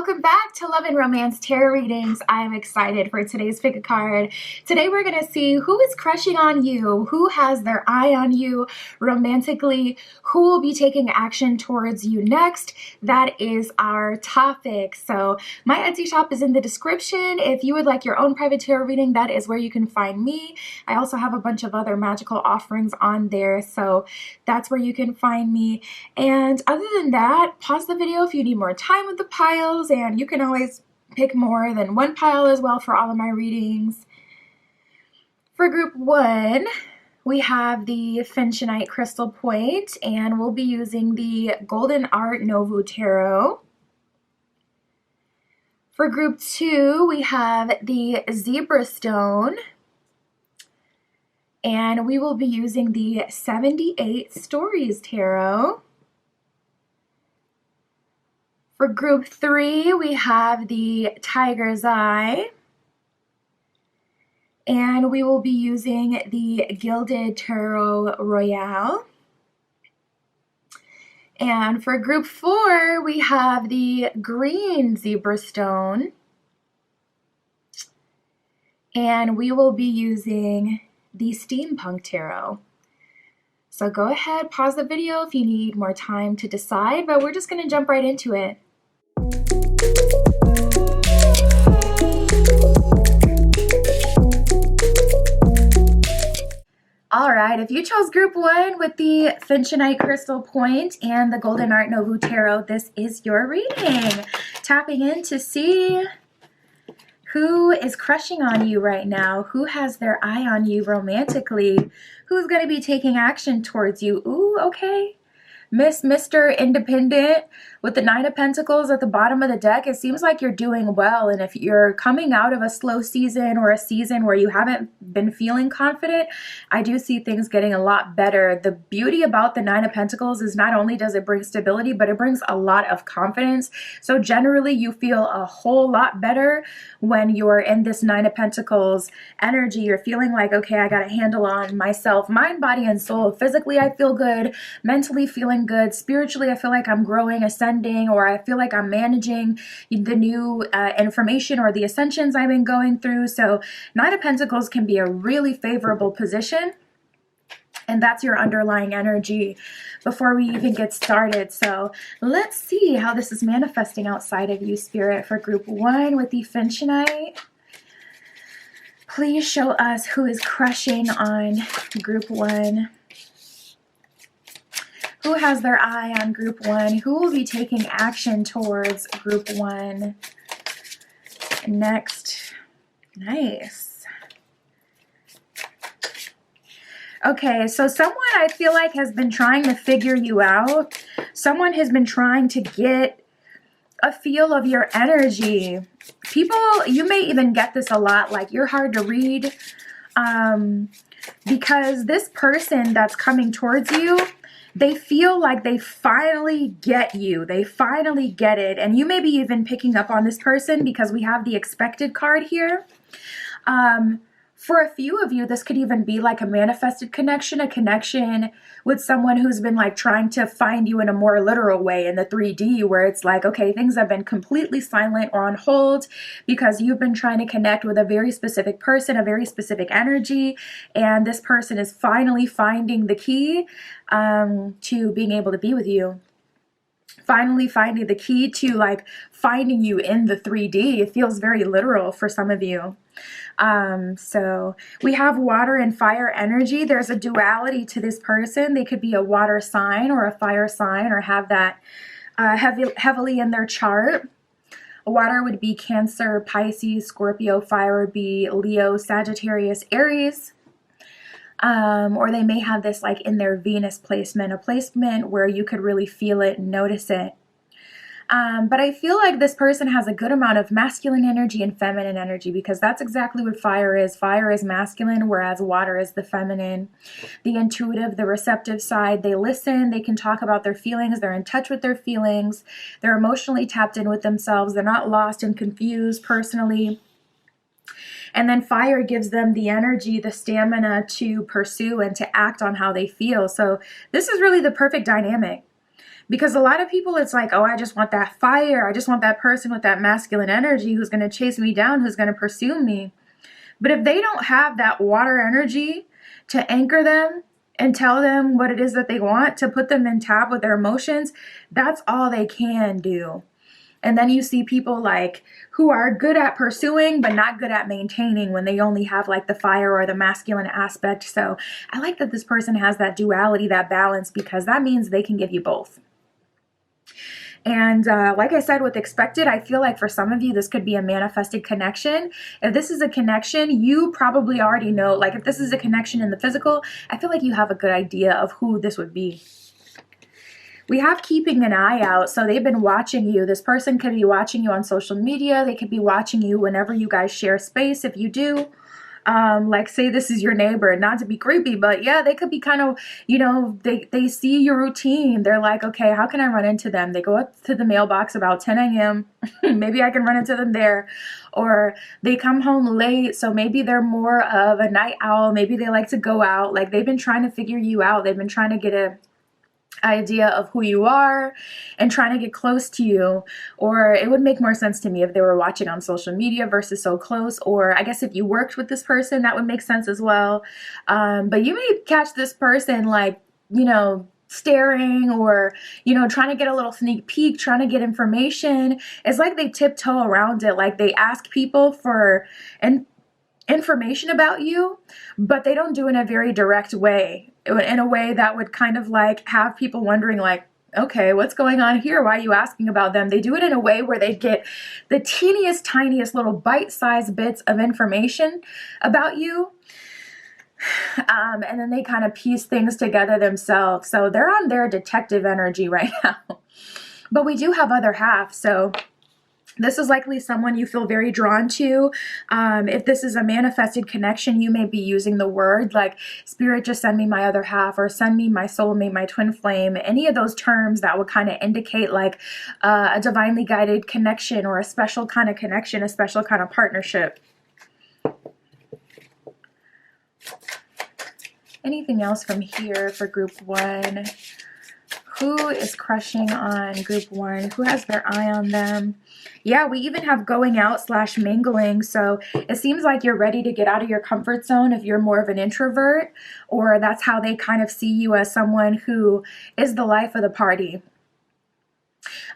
welcome back to Love and Romance Tarot Readings. I'm excited for today's pick a card. Today we're going to see who is crushing on you, who has their eye on you romantically, who will be taking action towards you next. That is our topic. So my Etsy shop is in the description. If you would like your own private tarot reading, that is where you can find me. I also have a bunch of other magical offerings on there, so that's where you can find me. And other than that, pause the video if you need more time with the piles, and you can always pick more than one pile as well for all of my readings. For group 1, we have the Finchonite Crystal Point, and we'll be using the Golden Art Nouveau Tarot. For group 2, we have the Zebra Stone, and we will be using the 78 Stories Tarot. For group 3, we have the Tiger's Eye, and we will be using the Gilded Tarot Royale. And for group 4, we have the Green Zebra Stone, and we will be using the Steampunk Tarot. So go ahead, pause the video if you need more time to decide, but we're just going to jump right into it. All right, if you chose group 1 with the Finchonite Crystal Point and the Golden Art Nouveau Tarot, this is your reading. Tapping in to see who is crushing on you right now, who has their eye on you romantically, who's going to be taking action towards you. Ooh, okay. Mr. Independent with the 9 of Pentacles at the bottom of the deck, it seems like you're doing well. And if you're coming out of a slow season or a season where you haven't been feeling confident, I do see things getting a lot better. The beauty about the 9 of Pentacles is not only does it bring stability, but it brings a lot of confidence. So generally you feel a whole lot better when you're in this 9 of Pentacles energy. You're feeling like, okay, I got a handle on myself, mind, body, and soul. Physically, I feel good. Mentally feeling good. Spiritually, I feel like I'm growing, ascending, or I feel like I'm managing the new information or the ascensions I've been going through. So 9 of Pentacles can be a really favorable position, and that's your underlying energy before we even get started. So let's see how this is manifesting outside of you, Spirit, for group 1 with the Finchonite. Please show us who is crushing on group 1. Who has their eye on group 1? Who will be taking action towards group 1 next? Nice. Okay, so someone I feel like has been trying to figure you out. Someone has been trying to get a feel of your energy. People, you may even get this a lot, like you're hard to read, because this person that's coming towards you, they feel like they finally get you. They finally get it. And you may be even picking up on this person because we have the expected card here. For a few of you, this could even be like a manifested connection, a connection with someone who's been like trying to find you in a more literal way in the 3D, where it's like, okay, things have been completely silent or on hold because you've been trying to connect with a very specific person, a very specific energy, and this person is finally finding the key to being able to be with you. Finally finding the key to like finding you in the 3D. It feels very literal for some of you. So we have water and fire energy. There's a duality to this person. They could be a water sign or a fire sign, or have that heavily in their chart. Water would be Cancer, Pisces, Scorpio. Fire would be Leo, Sagittarius, Aries. Or they may have this like in their Venus placement, a placement where you could really feel it and notice it. But I feel like this person has a good amount of masculine energy and feminine energy, because that's exactly what fire is. Fire is masculine, whereas water is the feminine. The intuitive, the receptive side, they listen, they can talk about their feelings, they're in touch with their feelings, they're emotionally tapped in with themselves, they're not lost and confused personally. And then fire gives them the energy, the stamina to pursue and to act on how they feel. So this is really the perfect dynamic, Because a lot of people, it's like, oh, I just want that fire. I just want that person with that masculine energy who's going to chase me down, who's going to pursue me. But if they don't have that water energy to anchor them and tell them what it is that they want, to put them in tap with their emotions, that's all they can do. And then you see people like who are good at pursuing but not good at maintaining when they only have like the fire or the masculine aspect. So I like that this person has that duality, that balance, because that means they can give you both. And like I said, with expected, I feel like for some of you, this could be a manifested connection. If this is a connection, you probably already know, like if this is a connection in the physical, I feel like you have a good idea of who this would be. We have keeping an eye out. So they've been watching you. This person could be watching you on social media. They could be watching you whenever you guys share space, if you do. Like say this is your neighbor, not to be creepy, but yeah, they could be kind of, you know, they see your routine. They're like, okay, how can I run into them? They go up to the mailbox about 10 a.m. Maybe I can run into them there. Or they come home late, so maybe they're more of a night owl. Maybe they like to go out. Like they've been trying to figure you out. They've been trying to get a idea of who you are and trying to get close to you. Or it would make more sense to me if they were watching on social media versus so close. Or I guess if you worked with this person, that would make sense as well. But you may catch this person like, you know, staring or, you know, trying to get a little sneak peek, trying to get information. It's like they tiptoe around it. Like they ask people for information about you, but they don't do it in a very direct way, in a way that would kind of like have people wondering like, okay, what's going on here? Why are you asking about them? They do it in a way where they get the teeniest, tiniest little bite-sized bits of information about you. And then they kind of piece things together themselves. So they're on their detective energy right now. But we do have other half, so this is likely someone you feel very drawn to. If this is a manifested connection, you may be using the word like, Spirit, just send me my other half, or send me my soulmate, my twin flame. Any of those terms that would kind of indicate like a divinely guided connection or a special kind of connection, a special kind of partnership. Anything else from here for group one? Who is crushing on group one? Who has their eye on them? Yeah, we even have going out / mingling. So it seems like you're ready to get out of your comfort zone if you're more of an introvert, or that's how they kind of see you, as someone who is the life of the party.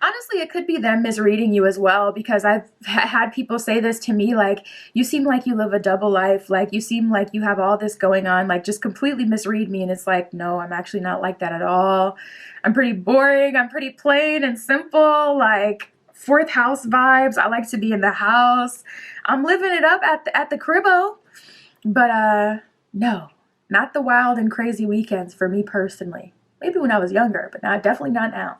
Honestly, it could be them misreading you as well, because I've had people say this to me, like, you seem like you live a double life, like you seem like you have all this going on, like just completely misread me. And it's like, no, I'm actually not like that at all. I'm pretty boring. I'm pretty plain and simple, like fourth house vibes. I like to be in the house. I'm living it up at the cribbo. But no, not the wild and crazy weekends for me personally. Maybe when I was younger, but definitely not now.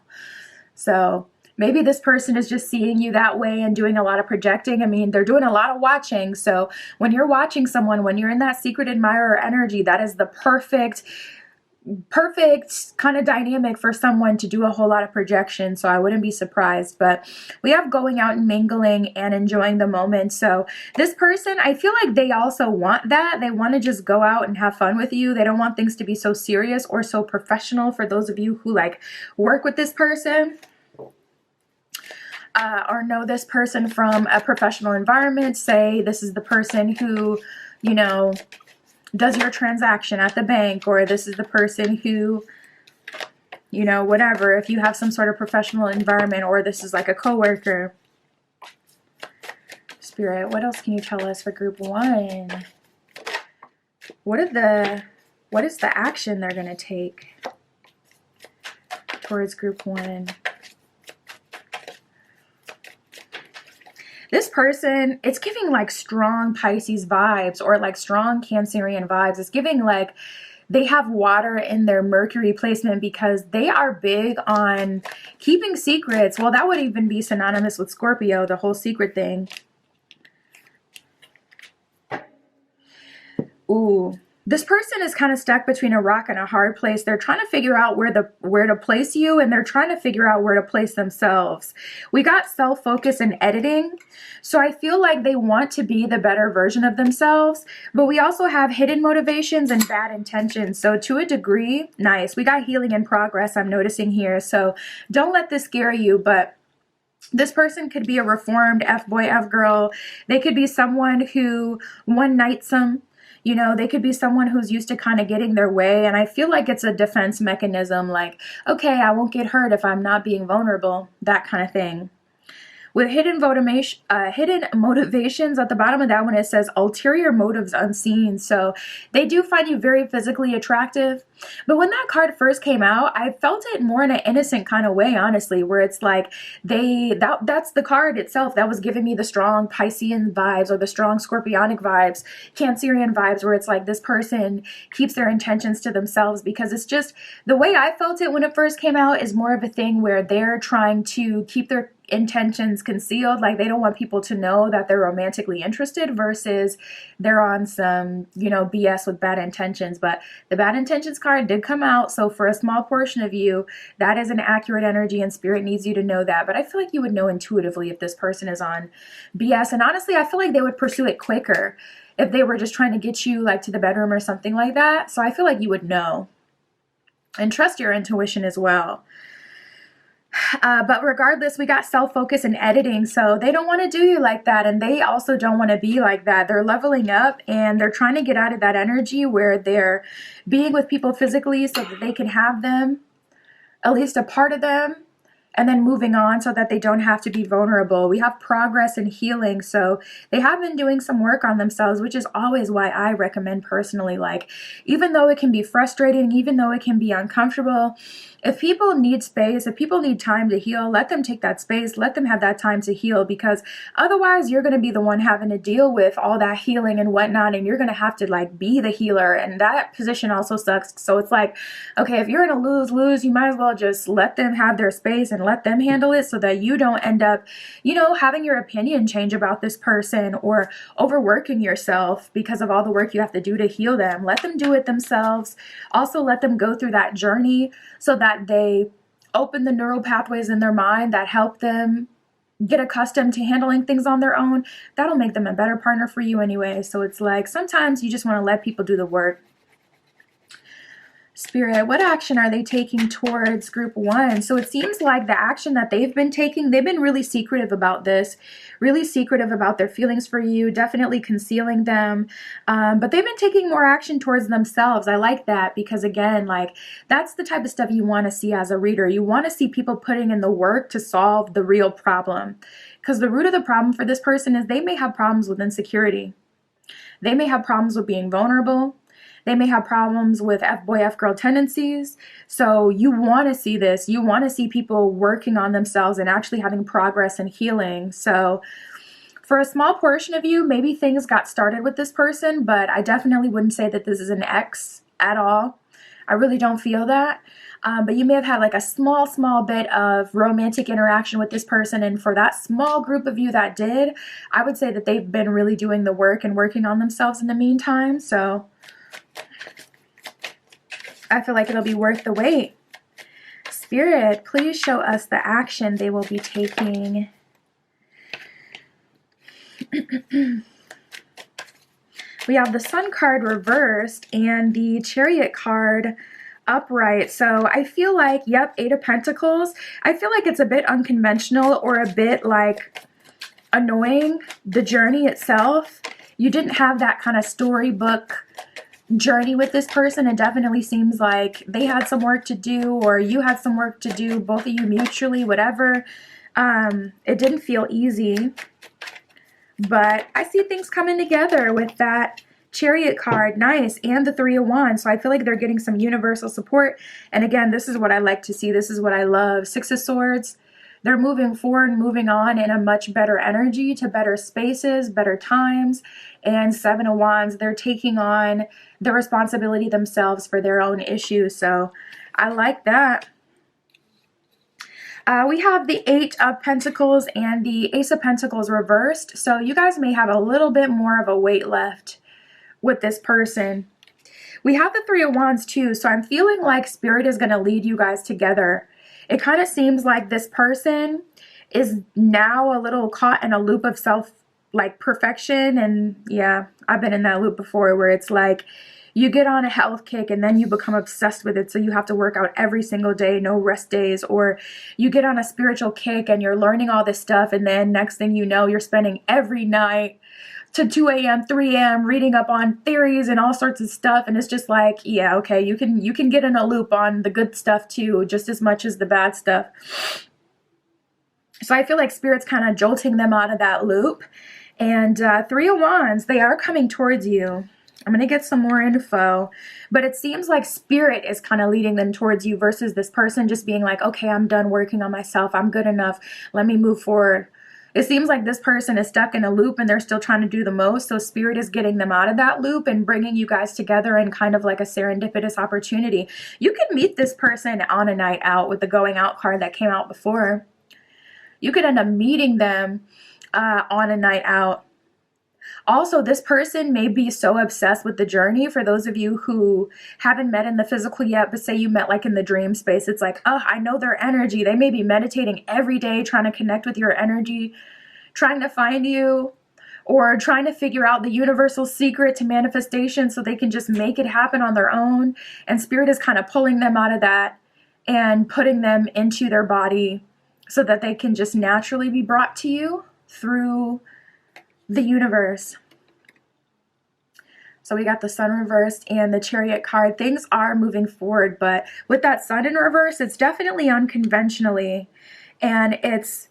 So maybe this person is just seeing you that way and doing a lot of projecting. I mean, they're doing a lot of watching. So when you're watching someone, when you're in that secret admirer energy, that is the perfect kind of dynamic for someone to do a whole lot of projection. So I wouldn't be surprised. But we have going out and mingling and enjoying the moment. So this person, I feel like they also want that. They want to just go out and have fun with you. They don't want things to be so serious or so professional. For those of you who like work with this person, or know this person from a professional environment, say this is the person who, you know, does your transaction at the bank, or this is the person who, you know, whatever, if you have some sort of professional environment, or this is like a coworker. Spirit, what else can you tell us for group one? What is the action they're going to take towards group one? This person, it's giving like strong Pisces vibes, or like strong Cancerian vibes. It's giving like they have water in their Mercury placement, because they are big on keeping secrets. Well, that would even be synonymous with Scorpio, the whole secret thing. Ooh, this person is kind of stuck between a rock and a hard place. They're trying to figure out where to place you, and they're trying to figure out where to place themselves. We got self-focus and editing. So I feel like they want to be the better version of themselves, but we also have hidden motivations and bad intentions. So to a degree, nice. We got healing in progress, I'm noticing here. So don't let this scare you, but this person could be a reformed F-boy, F-girl. They could be someone who one nights them. You know, they could be someone who's used to kind of getting their way. And I feel like it's a defense mechanism, like, okay, I won't get hurt if I'm not being vulnerable, that kind of thing. With hidden motivations at the bottom of that one, it says ulterior motives unseen. So they do find you very physically attractive. But when that card first came out, I felt it more in an innocent kind of way, honestly, where it's like that's the card itself that was giving me the strong Piscean vibes or the strong Scorpionic vibes, Cancerian vibes, where it's like this person keeps their intentions to themselves, because it's just the way I felt it when it first came out is more of a thing where they're trying to keep their intentions concealed, like they don't want people to know that they're romantically interested, versus they're on some, you know, BS with bad intentions. But the bad intentions card did come out, so for a small portion of you, that is an accurate energy, and spirit needs you to know that. But I feel like you would know intuitively if this person is on BS, and honestly I feel like they would pursue it quicker if they were just trying to get you like to the bedroom or something like that. So I feel like you would know, and trust your intuition as well. But regardless, we got self-focus and editing. So they don't want to do you like that. And they also don't want to be like that. They're leveling up, and they're trying to get out of that energy where they're being with people physically so that they can have them, at least a part of them, and then moving on so that they don't have to be vulnerable. We have progress and healing. So they have been doing some work on themselves, which is always why I recommend personally, like, even though it can be frustrating, even though it can be uncomfortable, if people need space, if people need time to heal, let them take that space, let them have that time to heal, because otherwise you're going to be the one having to deal with all that healing and whatnot, and you're going to have to like be the healer, and that position also sucks. So it's like, okay, if you're in a lose-lose, you might as well just let them have their space and let them handle it, so that you don't end up, you know, having your opinion change about this person or overworking yourself because of all the work you have to do to heal them. Let them do it themselves. Also let them go through that journey so that they open the neural pathways in their mind that help them get accustomed to handling things on their own. That'll make them a better partner for you anyway. So it's like, sometimes you just want to let people do the work. Spirit, what action are they taking towards group one? So it seems like the action that they've been taking, they've been really secretive about this, really secretive about their feelings for you, definitely concealing them. But they've been taking more action towards themselves. I like that, because again, like, that's the type of stuff you want to see as a reader. You want to see people putting in the work to solve the real problem, because the root of the problem for this person is they may have problems with insecurity. They may have problems with being vulnerable. They may have problems with F-boy, F-girl tendencies. So you want to see this. You want to see people working on themselves and actually having progress and healing. So for a small portion of you, maybe things got started with this person, but I definitely wouldn't say that this is an ex at all. I really don't feel that. But you may have had like a small bit of romantic interaction with this person. And for that small group of you that did, I would say that they've been really doing the work and working on themselves in the meantime. So I feel like it'll be worth the wait. Spirit, please show us the action they will be taking. We have the Sun card reversed and the Chariot card upright. So I feel like, yep, Eight of Pentacles. I feel like it's a bit unconventional or a bit like annoying, the journey itself. You didn't have that kind of storybook journey with this person. It definitely seems like they had some work to do, or you had some work to do, both of you mutually, whatever. It didn't feel easy, but I see things coming together with that Chariot card. Nice. And the Three of Wands. So I feel like they're getting some universal support. And again, this is what I like to see. This is what I love. Six of Swords. They're moving forward, moving on in a much better energy to better spaces, better times. And Seven of Wands, they're taking on the responsibility themselves for their own issues. So I like that. We have the Eight of Pentacles and the Ace of Pentacles reversed. So you guys may have a little bit more of a weight left with this person. We have the Three of Wands too, so I'm feeling like Spirit is going to lead you guys together. It kind of seems like this person is now a little caught in a loop of self, like, perfection. And yeah, I've been in that loop before, where it's like you get on a health kick and then you become obsessed with it, so you have to work out every single day, no rest days. Or you get on a spiritual kick and you're learning all this stuff, and then next thing you know, you're spending every night to 2 a.m., 3 a.m. reading up on theories and all sorts of stuff. And it's just like, yeah, okay, you can get in a loop on the good stuff too, just as much as the bad stuff. So I feel like Spirit's kind of jolting them out of that loop. And Three of Wands, they are coming towards you. I'm going to get some more info, but it seems like Spirit is kind of leading them towards you versus this person just being like, okay, I'm done working on myself. I'm good enough. Let me move forward. It seems like this person is stuck in a loop and they're still trying to do the most. So Spirit is getting them out of that loop and bringing you guys together in kind of like a serendipitous opportunity. You could meet this person on a night out with the going out card that came out before. You could end up meeting them on a night out. Also, this person may be so obsessed with the journey. For those of you who haven't met in the physical yet, but say you met like in the dream space, it's like, oh, I know their energy. They may be meditating every day, trying to connect with your energy, trying to find you, or trying to figure out the universal secret to manifestation so they can just make it happen on their own. And Spirit is kind of pulling them out of that and putting them into their body so that they can just naturally be brought to you through the universe. So we got the Sun reversed and the Chariot card. Things are moving forward, but with that Sun in reverse, it's definitely unconventionally, and it's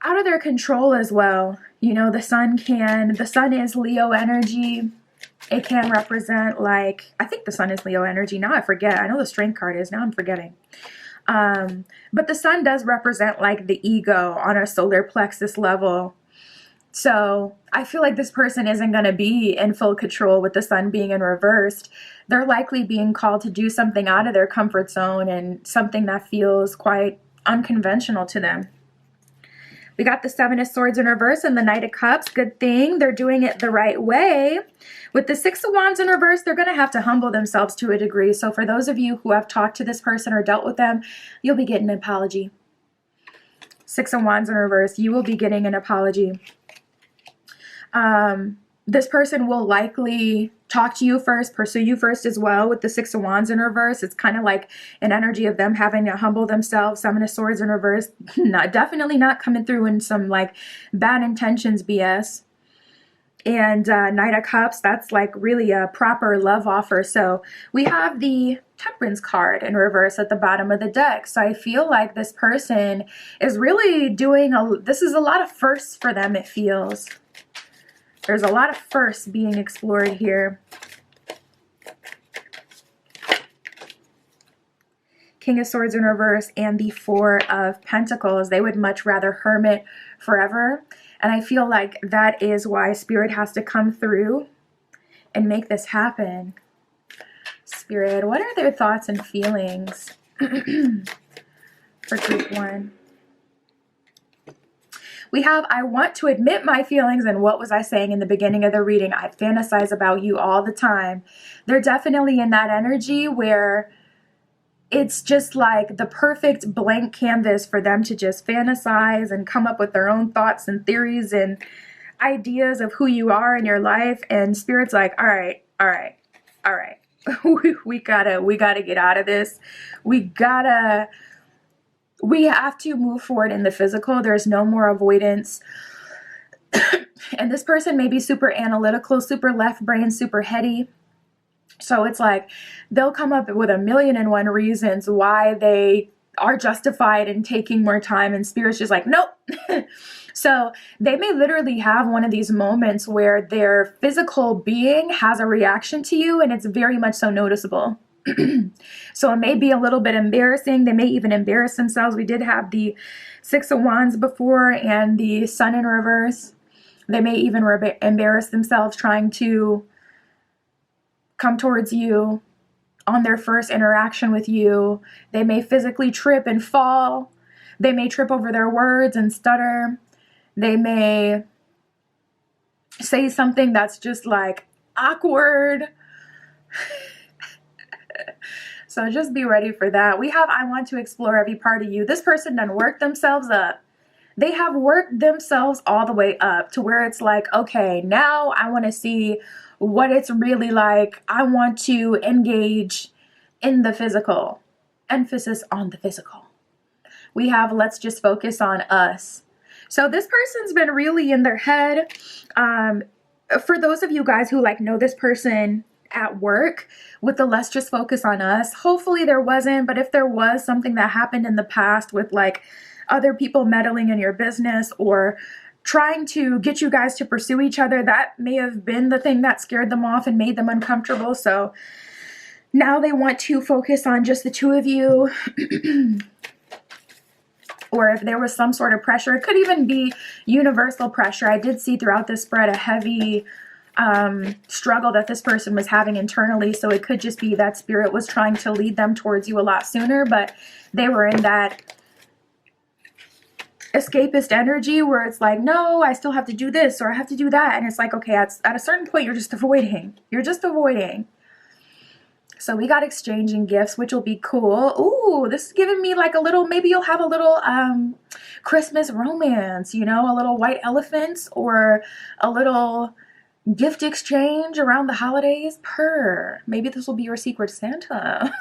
out of their control as well. You know, the Sun is Leo energy. It can represent, like, I think the Sun is Leo energy. Now I forget. I know the Strength card is. Now I'm forgetting. But the Sun does represent like the ego on a solar plexus level. So I feel like this person isn't going to be in full control with the Sun being in reversed. They're likely being called to do something out of their comfort zone and something that feels quite unconventional to them. We got the Seven of Swords in reverse and the Knight of Cups. Good thing they're doing it the right way. With the Six of Wands in reverse, they're going to have to humble themselves to a degree. So for those of you who have talked to this person or dealt with them, you'll be getting an apology. Six of Wands in reverse, you will be getting an apology. This person will likely talk to you first, pursue you first as well. With the Six of Wands in reverse, it's kind of like an energy of them having to humble themselves. Seven of Swords in reverse, definitely not coming through in some like bad intentions BS. And Knight of Cups, that's like really a proper love offer. So we have the Temperance card in reverse at the bottom of the deck. So I feel like this person is really doing this is a lot of firsts for them, it feels. There's a lot of firsts being explored here. King of Swords in reverse and the Four of Pentacles. They would much rather hermit forever. And I feel like that is why Spirit has to come through and make this happen. Spirit, what are their thoughts and feelings for group one? We have, I want to admit my feelings, and what was I saying in the beginning of the reading? I fantasize about you all the time. They're definitely in that energy where it's just like the perfect blank canvas for them to just fantasize and come up with their own thoughts and theories and ideas of who you are in your life. And Spirit's like, all right. we gotta get out of this. We have to move forward in the physical. There's no more avoidance. And this person may be super analytical, super left brain, super heady. So it's like they'll come up with 1,000,001 reasons why they are justified in taking more time, and Spirit's just like, nope. So they may literally have one of these moments where their physical being has a reaction to you, and it's very much so noticeable. So it may be a little bit embarrassing. They may even embarrass themselves. We did have the Six of Wands before and the Sun in reverse. They may even embarrass themselves trying to come towards you on their first interaction with you. They may physically trip and fall. They may trip over their words and stutter. They may say something that's just like awkward. So just be ready for that. We have I want to explore every part of you. This person done worked themselves up. They have worked themselves all the way up to where it's like, okay, now I want to see what it's really like. I want to engage in the physical. Emphasis on the physical. We have let's just focus on us. So this person's been really in their head. For those of you guys who like know this person at work with the let's just focus on us, hopefully there wasn't, but if there was something that happened in the past with like other people meddling in your business or trying to get you guys to pursue each other, that may have been the thing that scared them off and made them uncomfortable. So now they want to focus on just the two of you. Or if there was some sort of pressure, it could even be universal pressure. I did see throughout this spread a heavy struggle that this person was having internally. So it could just be that spirit was trying to lead them towards you a lot sooner, but they were in that escapist energy where it's like, no, I still have to do this or I have to do that. And it's like, okay, at a certain point, you're just avoiding. You're just avoiding. So we got exchanging gifts, which will be cool. Ooh, this is giving me like a little, maybe you'll have a little Christmas romance, you know, a little white elephants or a little gift exchange around the holidays. Maybe this will be your secret Santa.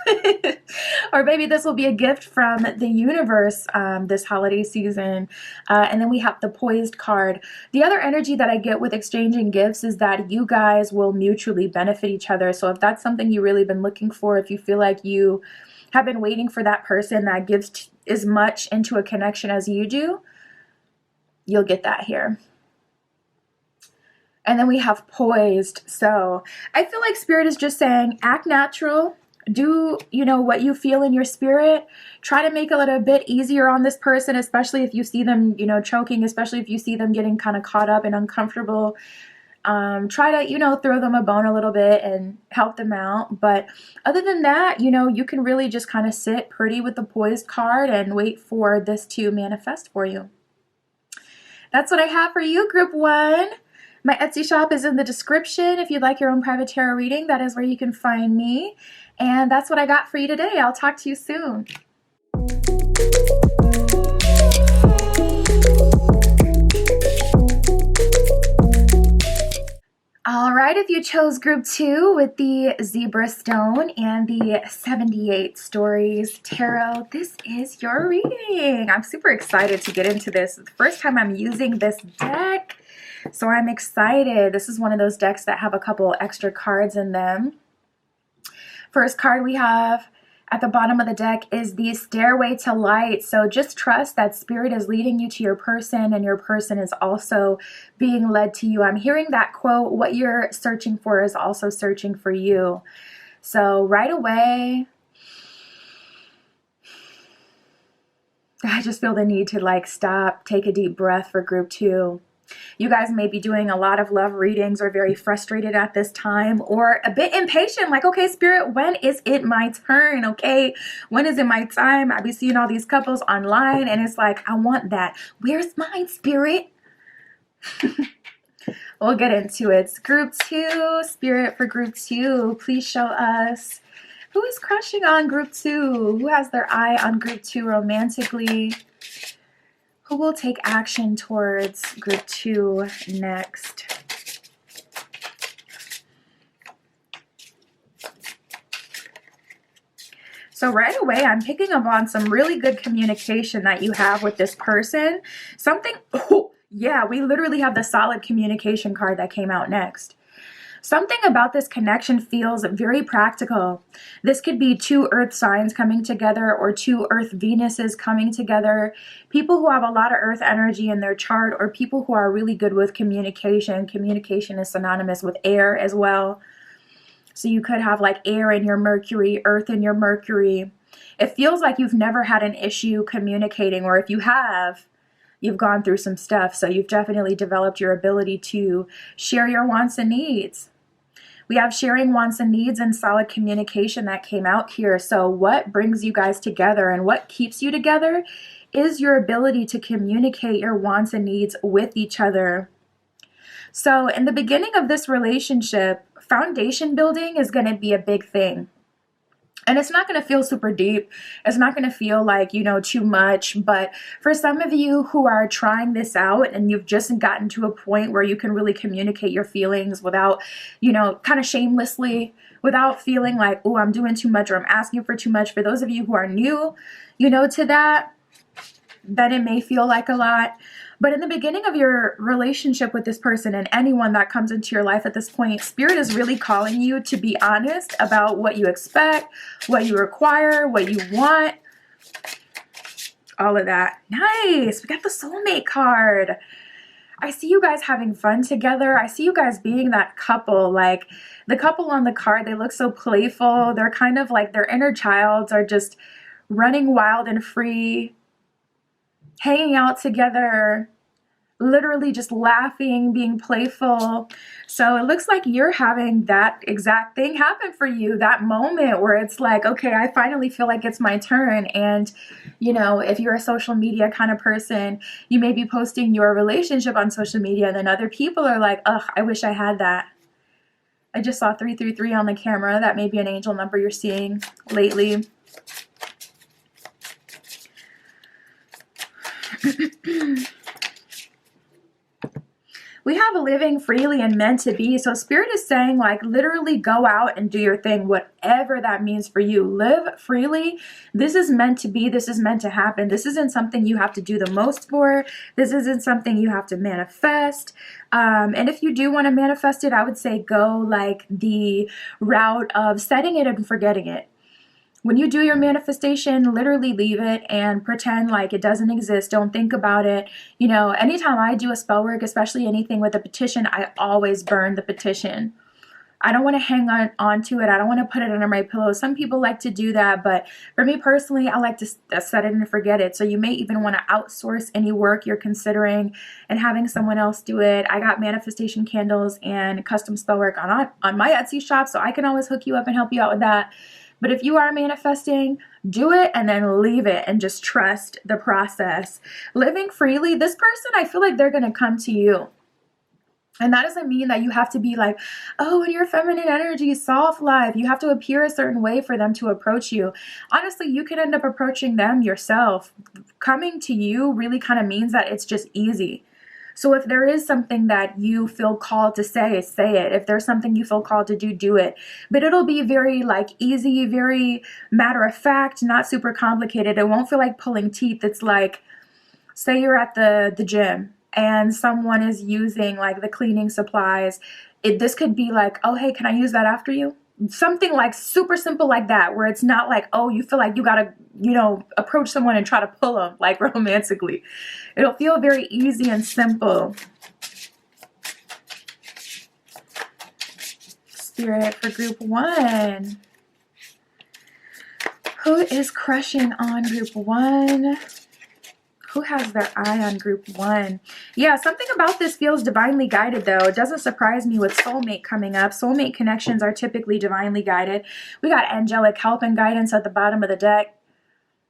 Or maybe this will be a gift from the universe this holiday season. And then we have the poised card. The other energy that I get with exchanging gifts is that you guys will mutually benefit each other. So if that's something you've really been looking for, if you feel like you have been waiting for that person that gives as much into a connection as you do, you'll get that here. And then we have poised. So I feel like spirit is just saying, act natural. Do, you know, what you feel in your spirit. Try to make it a little bit easier on this person, especially if you see them, you know, choking, especially if you see them getting kind of caught up and uncomfortable. Try to, you know, throw them a bone a little bit and help them out. But other than that, you know, you can really just kind of sit pretty with the poised card and wait for this to manifest for you. That's what I have for you, group 1. My Etsy shop is in the description. If you'd like your own private tarot reading, that is where you can find me. And that's what I got for you today. I'll talk to you soon. All right, if you chose group 2 with the Zebra Stone and the 78 Stories Tarot, this is your reading. I'm super excited to get into this. It's the first time I'm using this deck. So I'm excited. This is one of those decks that have a couple extra cards in them. First card we have at the bottom of the deck is the Stairway to Light. So just trust that spirit is leading you to your person and your person is also being led to you. I'm hearing that quote, what you're searching for is also searching for you. So right away, I just feel the need to like stop, take a deep breath for group 2. You guys may be doing a lot of love readings or very frustrated at this time or a bit impatient. Like, okay, spirit, when is it my turn? Okay, when is it my time? I be seeing all these couples online and it's like, I want that. Where's mine, spirit? We'll get into it. It's group 2, spirit for group 2. Please show us who is crushing on group 2. Who has their eye on group 2 romantically? Who will take action towards group 2 next? So right away, I'm picking up on some really good communication that you have with this person. Something, oh, yeah, we literally have the solid communication card that came out next. Something about this connection feels very practical. This could be 2 earth signs coming together or 2 earth Venuses coming together. People who have a lot of earth energy in their chart or people who are really good with communication. Communication is synonymous with air as well. So you could have like air in your Mercury, earth in your Mercury. It feels like you've never had an issue communicating, or if you have, you've gone through some stuff. So you've definitely developed your ability to share your wants and needs. We have sharing wants and needs and solid communication that came out here. So what brings you guys together and what keeps you together is your ability to communicate your wants and needs with each other. So in the beginning of this relationship, foundation building is going to be a big thing. And it's not going to feel super deep. It's not going to feel like, you know, too much. But for some of you who are trying this out and you've just gotten to a point where you can really communicate your feelings without, you know, kind of shamelessly, without feeling like, oh, I'm doing too much or I'm asking for too much. For those of you who are new, you know, to that, then it may feel like a lot. But in the beginning of your relationship with this person and anyone that comes into your life at this point, Spirit is really calling you to be honest about what you expect, what you require, what you want, all of that. Nice. We got the soulmate card. I see you guys having fun together. I see you guys being that couple. Like the couple on the card, they look so playful. They're kind of like their inner childs are just running wild and free, hanging out together, literally just laughing, being playful. So it looks like you're having that exact thing happen for you, that moment where it's like, okay, I finally feel like it's my turn. And, you know, if you're a social media kind of person, you may be posting your relationship on social media, and then other people are like, ugh, I wish I had that. I just saw 333 on the camera. That may be an angel number you're seeing lately. We have living freely and meant to be. So Spirit is saying, like, literally go out and do your thing, whatever that means for you. Live freely. This is meant to be. This is meant to happen. This isn't something you have to do the most for. This isn't something you have to manifest. And if you do want to manifest it, I would say go like the route of setting it and forgetting it. When you do your manifestation, literally leave it and pretend like it doesn't exist. Don't think about it. You know, anytime I do a spell work, especially anything with a petition, I always burn the petition. I don't want to hang on to it. I don't want to put it under my pillow. Some people like to do that, but for me personally, I like to set it and forget it. So you may even want to outsource any work you're considering and having someone else do it. I got manifestation candles and custom spell work on my Etsy shop, so I can always hook you up and help you out with that. But if you are manifesting, do it and then leave it and just trust the process. Living freely, this person, I feel like they're going to come to you. And that doesn't mean that you have to be like, oh, in your feminine energy, soft life, you have to appear a certain way for them to approach you. Honestly, you can end up approaching them yourself. Coming to you really kind of means that it's just easy. So if there is something that you feel called to say it. If there's something you feel called to do it. But it'll be very like easy, very matter of fact, not super complicated. It won't feel like pulling teeth. It's like, say you're at the gym and someone is using like the cleaning supplies. This could be like, oh, hey, can I use that after you? Something like super simple like that, where it's not like, oh, you feel like you gotta, you know, approach someone and try to pull them like romantically. It'll feel very easy and simple. Spirit for group 1. Who is crushing on group 1? Who has their eye on group 1? Yeah, something about this feels divinely guided, though. It doesn't surprise me with soulmate coming up. Soulmate connections are typically divinely guided. We got angelic help and guidance at the bottom of the deck.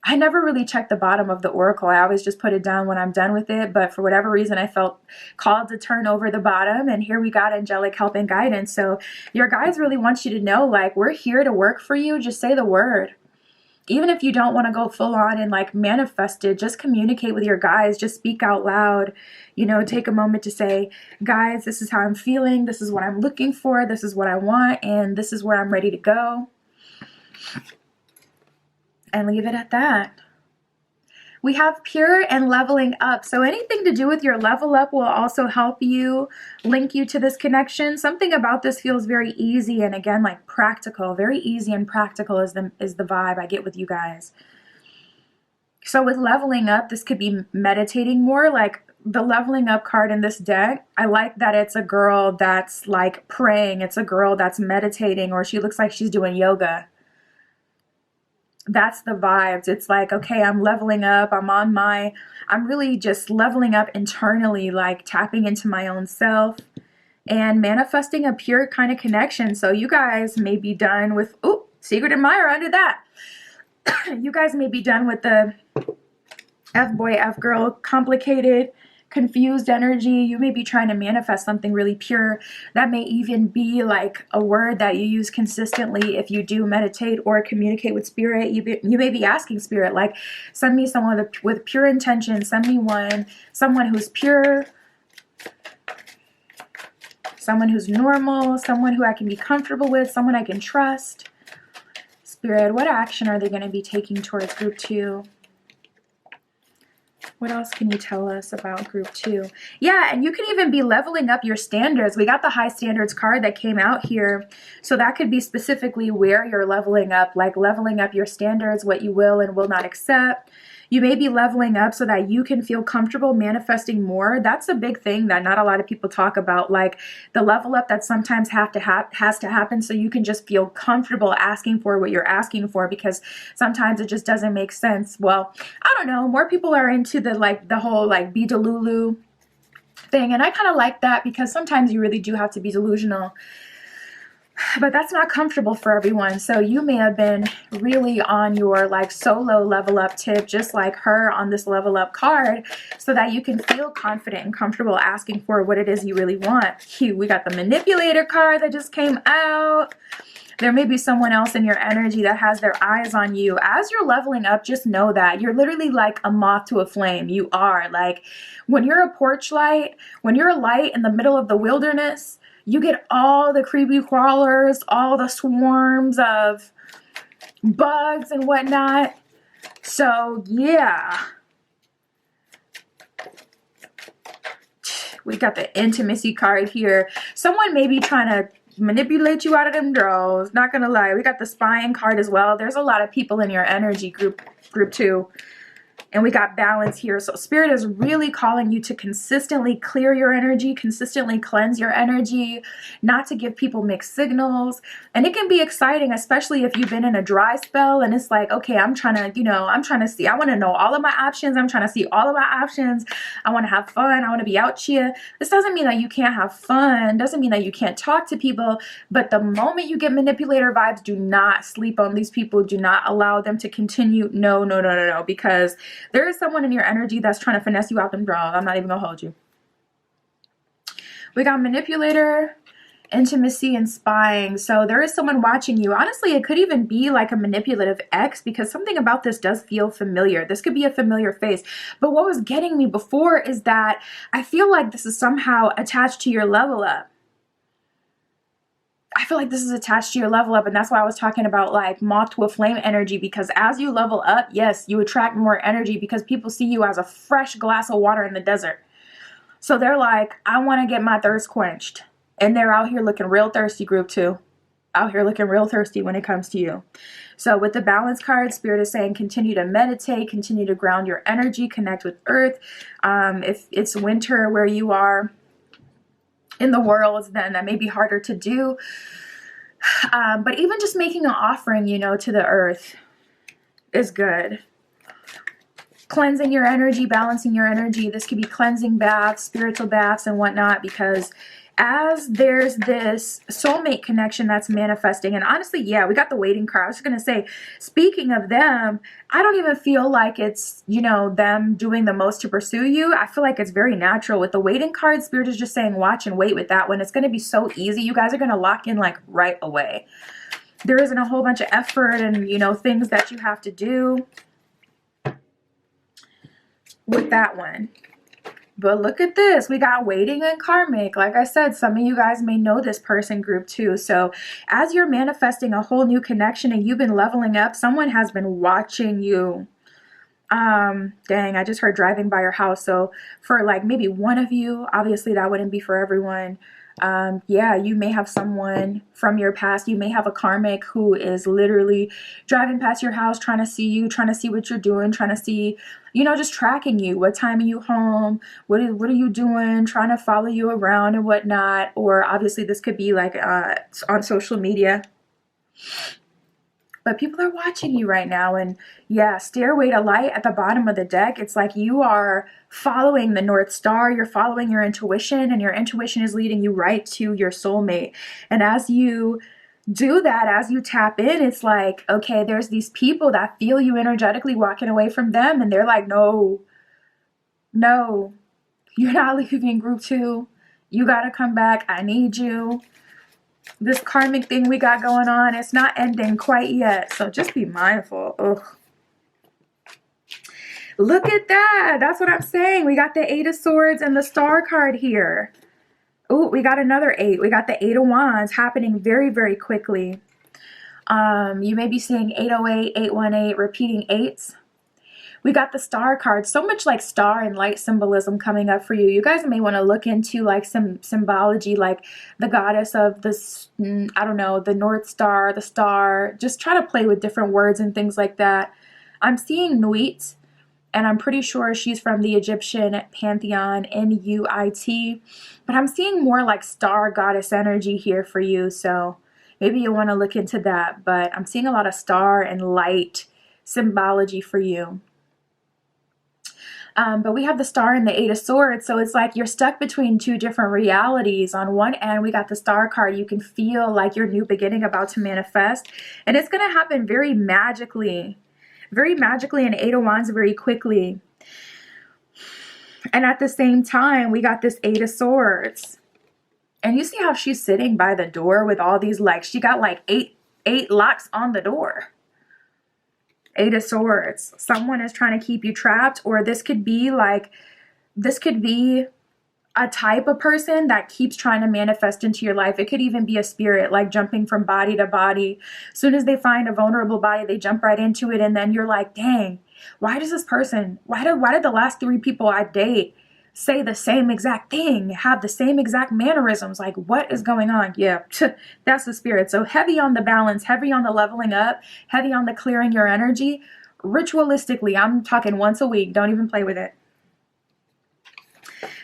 I never really checked the bottom of the oracle. I always just put it down when I'm done with it. But for whatever reason, I felt called to turn over the bottom. And here we got angelic help and guidance. So your guides really want you to know, like, we're here to work for you. Just say the word. Even if you don't want to go full on and like manifest it, just communicate with your guides. Just speak out loud. You know, take a moment to say, guys, this is how I'm feeling. This is what I'm looking for. This is what I want. And this is where I'm ready to go. And leave it at that. We have pure and leveling up. So anything to do with your level up will also help you, link you to this connection. Something about this feels very easy and again, like practical. Very easy and practical is the vibe I get with you guys. So with leveling up, this could be meditating more. Like the leveling up card in this deck, I like that it's a girl that's like praying. It's a girl that's meditating, or she looks like she's doing yoga. That's the vibes. It's like, okay, I'm leveling up. I'm really just leveling up internally, like tapping into my own self and manifesting a pure kind of connection. So you guys may be done with, ooh, secret admirer under that. You guys may be done with the F-boy, F-girl, complicated confused energy. You may be trying to manifest something really pure. That may even be like a word that you use consistently if you do meditate or communicate with spirit. You may be asking spirit, like, send me someone with pure intention. Send me someone who's pure, someone who's normal, someone who I can be comfortable with, someone I can trust. Spirit, what action are they going to be taking towards group 2? What else can you tell us about group 2? Yeah, and you can even be leveling up your standards. We got the high standards card that came out here. So that could be specifically where you're leveling up, like leveling up your standards, what you will and will not accept. You may be leveling up so that you can feel comfortable manifesting more. That's a big thing that not a lot of people talk about, like the level up that sometimes has to happen so you can just feel comfortable asking for what you're asking for, because sometimes it just doesn't make sense. Well, I don't know. More people are into the whole like be delulu thing, and I kind of like that because sometimes you really do have to be delusional. But that's not comfortable for everyone. So you may have been really on your like solo level up tip, just like her on this level up card, so that you can feel confident and comfortable asking for what it is you really want. Cute. We got the manipulator card that just came out. There may be someone else in your energy that has their eyes on you. As you're leveling up, just know that you're literally like a moth to a flame. You are like, when you're a porch light, when you're a light in the middle of the wilderness, you get all the creepy crawlers, all the swarms of bugs and whatnot. So yeah, we got the intimacy card here. Someone may be trying to manipulate you out of them draws. Not gonna lie. We got the spying card as well. There's a lot of people in your energy, group 2. And we got balance here. So spirit is really calling you to consistently clear your energy, consistently cleanse your energy, not to give people mixed signals. And it can be exciting, especially if you've been in a dry spell and it's like, okay, I'm trying to see, I want to know all of my options. I'm trying to see all of my options. I want to have fun. I want to be out here. This doesn't mean that you can't have fun. Doesn't mean that you can't talk to people. But the moment you get manipulator vibes, do not sleep on these people. Do not allow them to continue. No, because there is someone in your energy that's trying to finesse you out them draws. I'm not even gonna hold you. We got manipulator, intimacy, and spying. So there is someone watching you. Honestly, it could even be like a manipulative ex, because something about this does feel familiar. This could be a familiar face. But what was getting me before is that I feel like this is somehow attached to your level up. I feel like this is attached to your level up, and that's why I was talking about like moth to a flame energy, because as you level up, yes, you attract more energy because people see you as a fresh glass of water in the desert. So they're like, I want to get my thirst quenched. And they're out here looking real thirsty, group 2. Out here looking real thirsty when it comes to you. So with the balance card, spirit is saying continue to meditate, continue to ground your energy, connect with earth. If it's winter where you are in the world, then that may be harder to do. But even just making an offering, to the earth is good. Cleansing your energy, balancing your energy. This could be cleansing baths, spiritual baths and whatnot, because as there's this soulmate connection that's manifesting, and honestly, yeah, we got the waiting card. I was just going to say, speaking of them, I don't even feel like it's, them doing the most to pursue you. I feel like it's very natural. With the waiting card, spirit is just saying watch and wait with that one. It's going to be so easy. You guys are going to lock in like right away. There isn't a whole bunch of effort and, things that you have to do with that one. But look at this. We got waiting and karmic. Like I said, some of you guys may know this person, group 2. So as you're manifesting a whole new connection and you've been leveling up, someone has been watching you. Dang, I just heard driving by your house. So for like maybe one of you, obviously that wouldn't be for everyone. Yeah, you may have someone from your past. You may have a karmic who is literally driving past your house, trying to see you, trying to see what you're doing, trying to see, just tracking you. What time are you home? What are you doing? Trying to follow you around and whatnot. Or obviously this could be like on social media. But people are watching you right now. And yeah, stairway to light at the bottom of the deck. It's like you are following the North Star. You're following your intuition, and your intuition is leading you right to your soulmate. And as you do that, as you tap in, it's like, okay, there's these people that feel you energetically walking away from them. And they're like, no, You're not leaving group 2. You got to come back. I need you. This karmic thing we got going on, it's not ending quite yet. So just be mindful. Ugh. Look at that. That's what I'm saying. We got the 8 of Swords and the Star card here. Oh, we got another 8. We got the 8 of Wands happening very, very quickly. You may be seeing 808, 818, repeating 8s. We got the Star card. So much like star and light symbolism coming up for you. You guys may want to look into like some symbology, like the goddess of this, I don't know, the North Star, the star. Just try to play with different words and things like that. I'm seeing Nuit, and I'm pretty sure she's from the Egyptian pantheon, Nuit. But I'm seeing more like star goddess energy here for you. So maybe you want to look into that. But I'm seeing a lot of star and light symbology for you. But we have the Star and the 8 of Swords, so it's like you're stuck between 2 different realities. On one end, we got the Star card. You can feel like your new beginning about to manifest, and it's going to happen very magically, and 8 of Wands very quickly. And at the same time, we got this 8 of Swords, and you see how she's sitting by the door with all these, like, she got like eight locks on the door. 8 of Swords. Someone is trying to keep you trapped, or this could be a type of person that keeps trying to manifest into your life. It could even be a spirit, like jumping from body to body. As soon as they find a vulnerable body, they jump right into it, and then you're like, dang, why did the last 3 people I date say the same exact thing, have the same exact mannerisms? Like, what is going on? Yeah, that's the spirit. So heavy on the balance, heavy on the leveling up, heavy on the clearing your energy. Ritualistically, I'm talking once a week. Don't even play with it.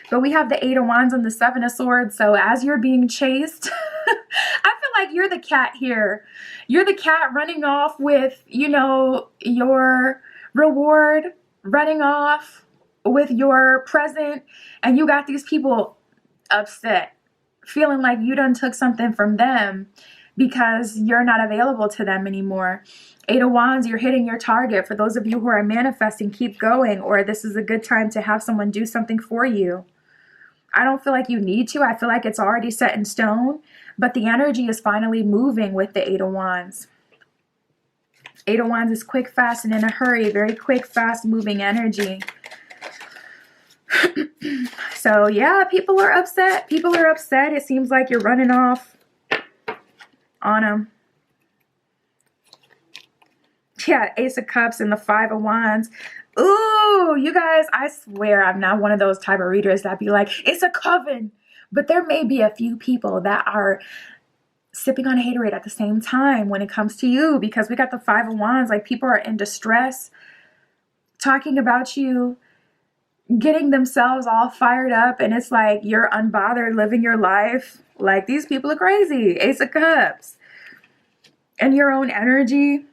But we have the 8 of Wands and the 7 of Swords. So as you're being chased, I feel like you're the cat here. You're the cat running off with, you know, your reward, running off with your present, and you got these people upset, feeling like you done took something from them because you're not available to them anymore. 8 of Wands, you're hitting your target. For those of you who are manifesting, keep going, or this is a good time to have someone do something for you. I don't feel like you need to. I feel like it's already set in stone, but the energy is finally moving with the 8 of Wands. 8 of Wands is quick, fast, and in a hurry. Very quick, fast moving energy. So yeah, people are upset. It seems like you're running off on them. Yeah, Ace of Cups and the 5 of Wands. Ooh, you guys, I swear I'm not one of those type of readers that be like, it's a coven. But there may be a few people that are sipping on haterade at the same time when it comes to you, because we got the 5 of Wands. Like, people are in distress, talking about you, getting themselves all fired up, and it's like you're unbothered living your life. Like, these people are crazy. Ace of Cups. And your own energy.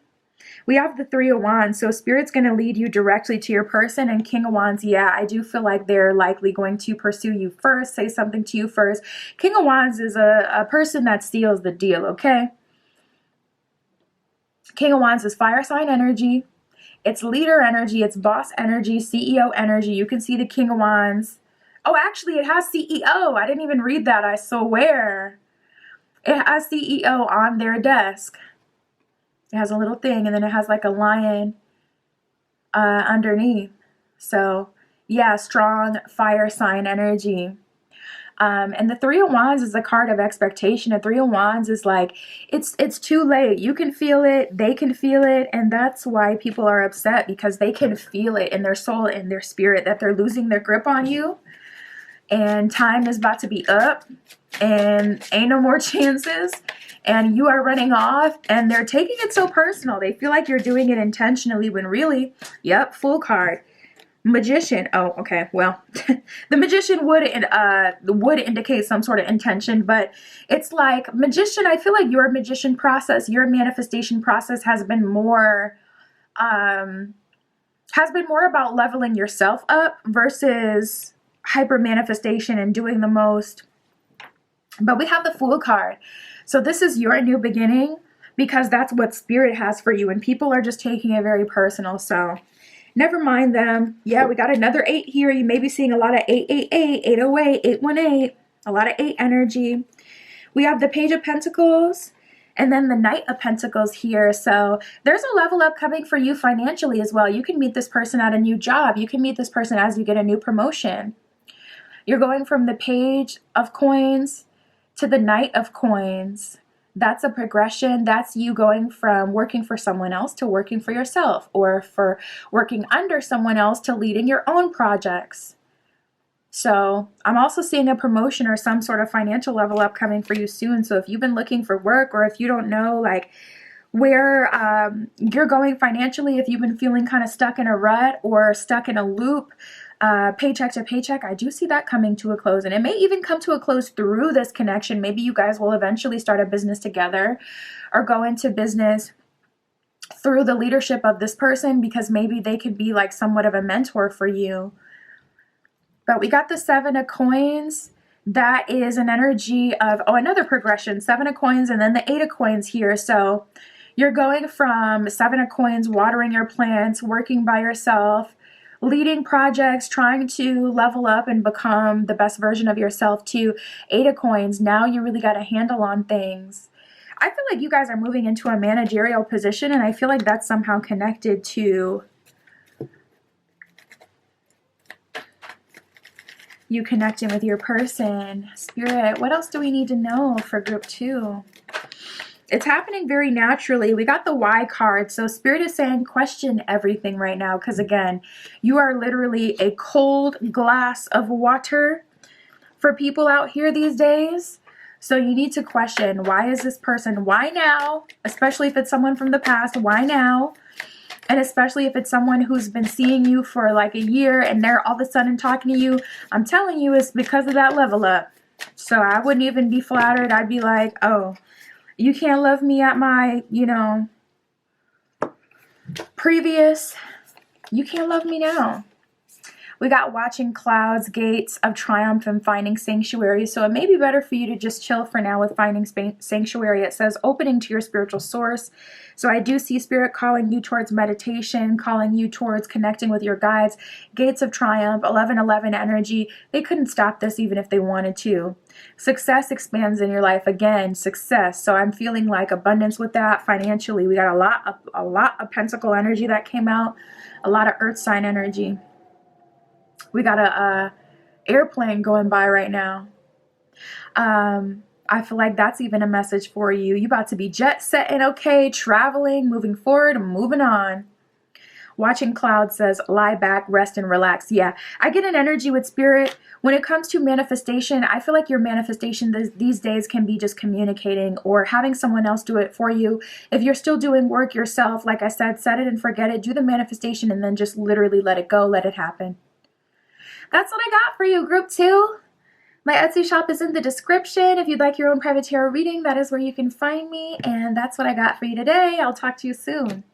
We have the 3 of Wands, so Spirit's going to lead you directly to your person. And King of Wands, yeah, I do feel like they're likely going to pursue you first, say something to you first. King of Wands is a person that seals the deal, okay? King of Wands is fire sign energy. It's leader energy. It's boss energy, CEO energy. You can see the King of Wands. Oh, actually, it has CEO. I didn't even read that, I swear. It has CEO on their desk. It has a little thing, and then it has like a lion underneath. So, yeah, strong fire sign energy. And the 3 of Wands is a card of expectation. The 3 of Wands is like, it's too late. You can feel it. They can feel it. And that's why people are upset, because they can feel it in their soul, in their spirit, that they're losing their grip on you. And time is about to be up. And ain't no more chances. And you are running off. And they're taking it so personal. They feel like you're doing it intentionally, when really, yep, Fool card. Magician. Oh, okay. Well, the Magician would indicate some sort of intention, but it's like Magician. I feel like your magician process, your manifestation process, has been more about leveling yourself up versus hyper manifestation and doing the most. But we have the Fool card, so this is your new beginning, because that's what Spirit has for you, and people are just taking it very personal. So Never mind them. Yeah, we got another 8 here. You may be seeing a lot of 888, 808, 818, a lot of 8 energy. We have the Page of Pentacles and then the Knight of Pentacles here. So there's a level up coming for you financially as well. You can meet this person at a new job. You can meet this person as you get a new promotion. You're going from the Page of Coins to the Knight of Coins. That's a progression. That's you going from working for someone else to working for yourself, or for working under someone else to leading your own projects. So I'm also seeing a promotion or some sort of financial level up coming for you soon. So if you've been looking for work, or if you don't know like where you're going financially, if you've been feeling kind of stuck in a rut or stuck in a loop, paycheck to paycheck, I do see that coming to a close. And it may even come to a close through this connection. Maybe you guys will eventually start a business together or go into business through the leadership of this person, because maybe they could be like somewhat of a mentor for you. But we got the 7 of Coins. That is an energy of, another progression, 7 of Coins and then the 8 of Coins here. So you're going from 7 of Coins, watering your plants, working by yourself, leading projects, trying to level up and become the best version of yourself, to 8 of Coins. Now you really got a handle on things. I feel like you guys are moving into a managerial position, and I feel like that's somehow connected to you connecting with your person. Spirit, what else do we need to know for group 2? It's happening very naturally. We got the Y card. So Spirit is saying question everything right now, because again, you are literally a cold glass of water for people out here these days. So you need to question, why is this person? Why now? Especially if it's someone from the past. Why now? And especially if it's someone who's been seeing you for like a year and they're all of a sudden talking to you. I'm telling you, it's because of that level up. So I wouldn't even be flattered. I'd be like, oh, you can't love me at my, previous. You can't love me now. We got watching clouds, gates of triumph, and finding sanctuary. So it may be better for you to just chill for now with finding sanctuary. It says opening to your spiritual source. So I do see Spirit calling you towards meditation, calling you towards connecting with your guides. Gates of triumph, 1111 energy. They couldn't stop this even if they wanted to. Success expands in your life. Again, success. So I'm feeling like abundance with that financially. We got a lot of pentacle energy that came out. A lot of earth sign energy. We got a airplane going by right now. I feel like that's even a message for you. You about to be jet setting, okay, traveling, moving forward, and moving on. Watching clouds says lie back, rest, and relax. Yeah, I get an energy with Spirit. When it comes to manifestation, I feel like your manifestation these days can be just communicating or having someone else do it for you. If you're still doing work yourself, like I said, set it and forget it. Do the manifestation and then just literally let it go, let it happen. That's what I got for you, group 2. My Etsy shop is in the description. If you'd like your own private tarot reading, that is where you can find me. And that's what I got for you today. I'll talk to you soon.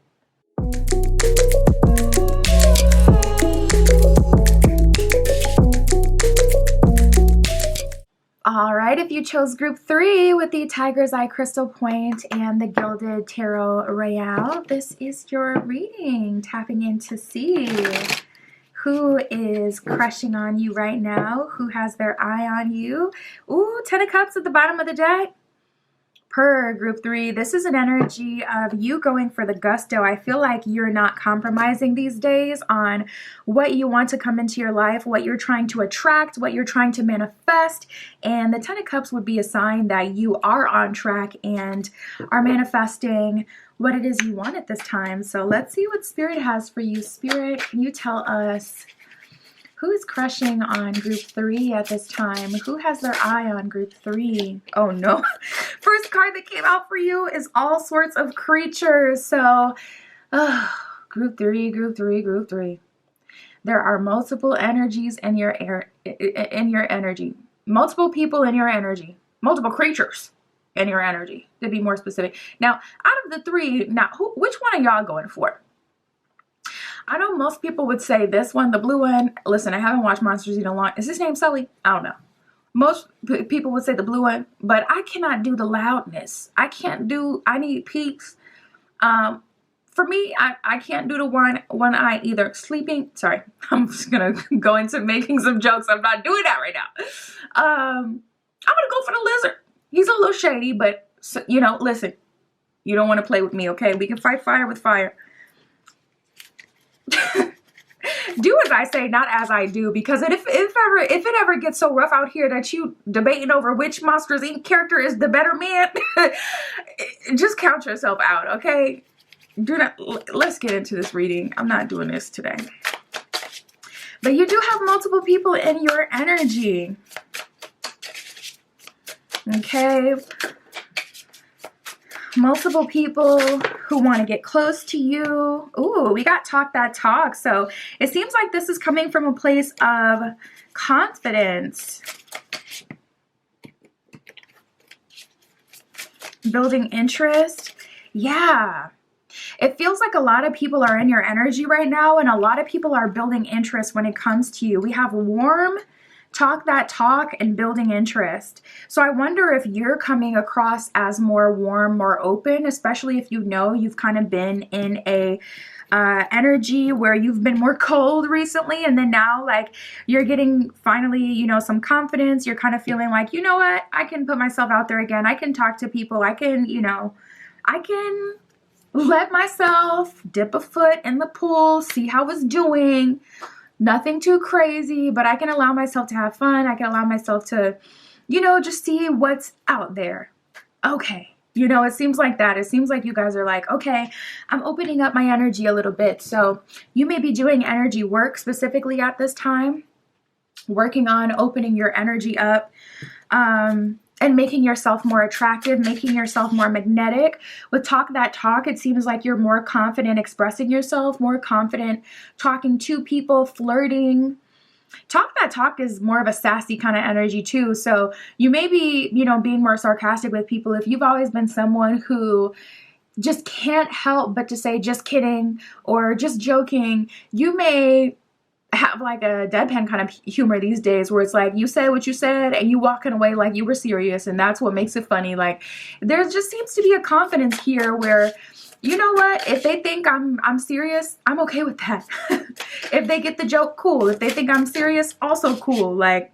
All right, if you chose group 3 with the Tiger's Eye Crystal Point and the Gilded Tarot Royale, this is your reading. Tapping in to see who is crushing on you right now, who has their eye on you. Ooh, 10 of Cups at the bottom of the deck. Per group 3, this is an energy of you going for the gusto. I feel like you're not compromising these days on what you want to come into your life, what you're trying to attract, what you're trying to manifest. And the 10 of Cups would be a sign that you are on track and are manifesting what it is you want at this time. So let's see what Spirit has for you. Spirit, can you tell us who is crushing on group 3 at this time? Who has their eye on group 3? Oh no. First card that came out for you is all sorts of creatures. So group 3, group 3, group 3. There are multiple energies in your energy. Multiple people in your energy. Multiple creatures in your energy, to be more specific. Now, out of the 3, which one are y'all going for? I know most people would say this one, the blue one. Listen, I haven't watched Monsters in a long. Is his name Sully? I don't know. Most people would say the blue one, but I cannot do the loudness. I need peaks. for me, I can't do the one eye either. Sleeping, sorry, I'm just gonna go into making some jokes. I'm not doing that right now. I'm gonna go for the lizard. He's a little shady, but you know, listen, you don't want to play with me, okay? We can fight fire with fire. Do as I say, not as I do, because if it ever gets so rough out here that you debating over which Monsters Inc. character is the better man, just count yourself out, okay? Do not. Let's get into this reading. I'm not doing this today. But you do have multiple people in your energy. Okay. Multiple people who want to get close to you. Ooh, we got talk that talk. So it seems like this is coming from a place of confidence. Building interest. Yeah. It feels like a lot of people are in your energy right now, and a lot of people are building interest when it comes to you. We have warm, talk that talk, and building interest. So I wonder if you're coming across as more warm, more open, especially if you know you've kind of been in a energy where you've been more cold recently, and then now like you're getting finally, you know, some confidence. You're kind of feeling like, you know what, I can put myself out there again. I can talk to people. I can, you know, I can let myself dip a foot in the pool, see how it's doing. Nothing too crazy, but I can allow myself to have fun. I can allow myself to, you know, just see what's out there. Okay. You know, it seems like that. It seems like you guys are like, okay, I'm opening up my energy a little bit. So you may be doing energy work specifically at this time, working on opening your energy up, and making yourself more attractive, making yourself more magnetic. With talk that talk, it seems like you're more confident expressing yourself, more confident talking to people, flirting. Talk that talk is more of a sassy kind of energy too. So you may be, you know, being more sarcastic with people. If you've always been someone who just can't help but to say just kidding or just joking, you may have like a deadpan kind of humor these days where it's like you said what you said and you walking away like you were serious, and that's what makes it funny. Like there just seems to be a confidence here where, you know what, if they think I'm serious, I'm okay with that. If they get the joke, cool. If they think I'm serious, also cool. Like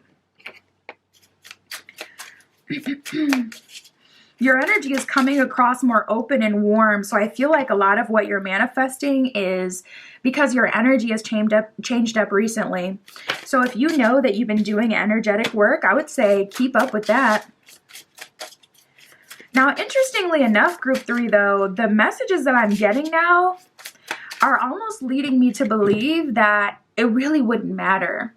your energy is coming across more open and warm. So I feel like a lot of what you're manifesting is because your energy has changed up recently. So if you know that you've been doing energetic work, I would say keep up with that. Now, interestingly enough, group 3, though, the messages that I'm getting now are almost leading me to believe that it really wouldn't matter.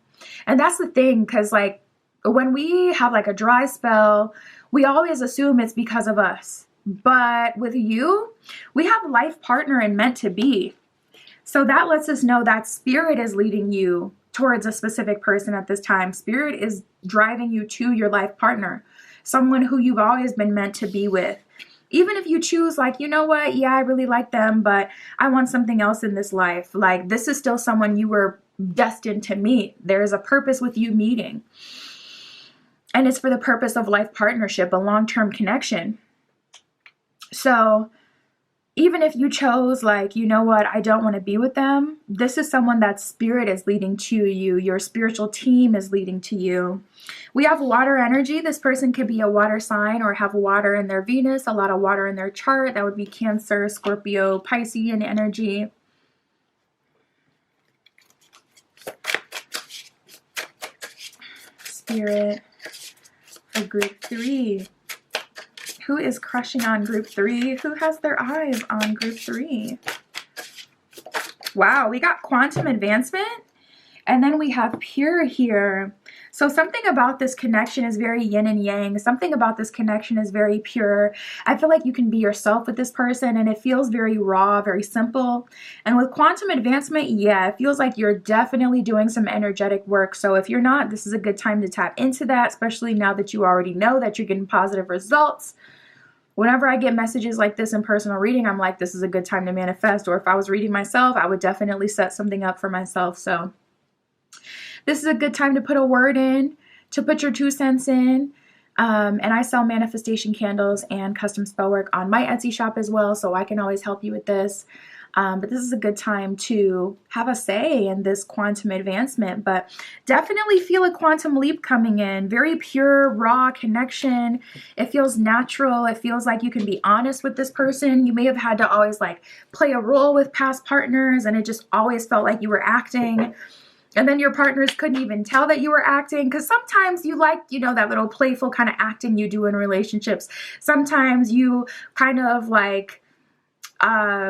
And that's the thing, because like when we have like a dry spell, we always assume it's because of us. But with you, we have life partner and meant to be. So that lets us know that spirit is leading you towards a specific person at this time. Spirit is driving you to your life partner, someone who you've always been meant to be with. Even if you choose like, you know what, yeah, I really like them, but I want something else in this life. Like this is still someone you were destined to meet. There is a purpose with you meeting. And it's for the purpose of life partnership, a long-term connection. So even if you chose like, you know what, I don't want to be with them, this is someone that spirit is leading to you. Your spiritual team is leading to you. We have water energy. This person could be a water sign or have water in their Venus, a lot of water in their chart. That would be Cancer, Scorpio, Piscean energy. Spirit for group 3. Who is crushing on group 3? Who has their eyes on group 3? Wow, we got quantum advancement, and then we have pure here. So something about this connection is very yin and yang. Something about this connection is very pure. I feel like you can be yourself with this person, and it feels very raw, very simple. And with quantum advancement, yeah, it feels like you're definitely doing some energetic work. So if you're not, this is a good time to tap into that, especially now that you already know that you're getting positive results. Whenever I get messages like this in personal reading, I'm like, this is a good time to manifest. Or if I was reading myself, I would definitely set something up for myself. So this is a good time to put a word in, to put your 2 cents in. And I sell manifestation candles and custom spell work on my Etsy shop as well. So I can always help you with this. But this is a good time to have a say in this quantum advancement. But definitely feel a quantum leap coming in. Very pure, raw connection. It feels natural. It feels like you can be honest with this person. You may have had to always like play a role with past partners, and it just always felt like you were acting. And then your partners couldn't even tell that you were acting, because sometimes you like, you know, that little playful kind of acting you do in relationships. Sometimes you kind of like upsell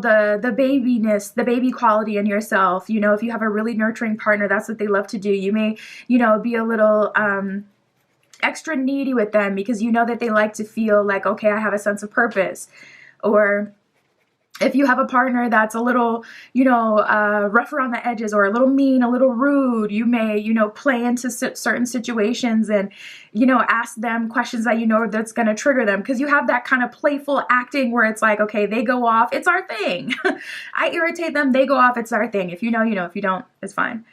the babiness, the baby quality in yourself. You know, if you have a really nurturing partner, that's what they love to do. You may, you know, be a little extra needy with them because you know that they like to feel like, okay, I have a sense of purpose. Or if you have a partner that's a little, you know, rough around the edges, or a little mean, a little rude, you may, you know, play into certain situations and, you know, ask them questions that you know that's going to trigger them, because you have that kind of playful acting where it's like, okay, they go off, it's our thing. I irritate them, they go off, it's our thing. If you know, you know. If you don't, it's fine.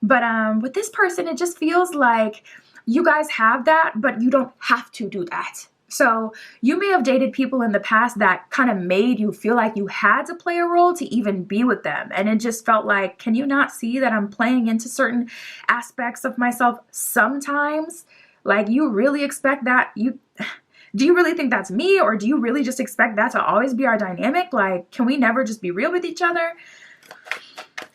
But with this person, it just feels like you guys have that, but you don't have to do that. So you may have dated people in the past that kind of made you feel like you had to play a role to even be with them. And it just felt like, can you not see that I'm playing into certain aspects of myself sometimes? Like, you really expect that? Do you really think that's me? Or do you really just expect that to always be our dynamic? Like, can we never just be real with each other?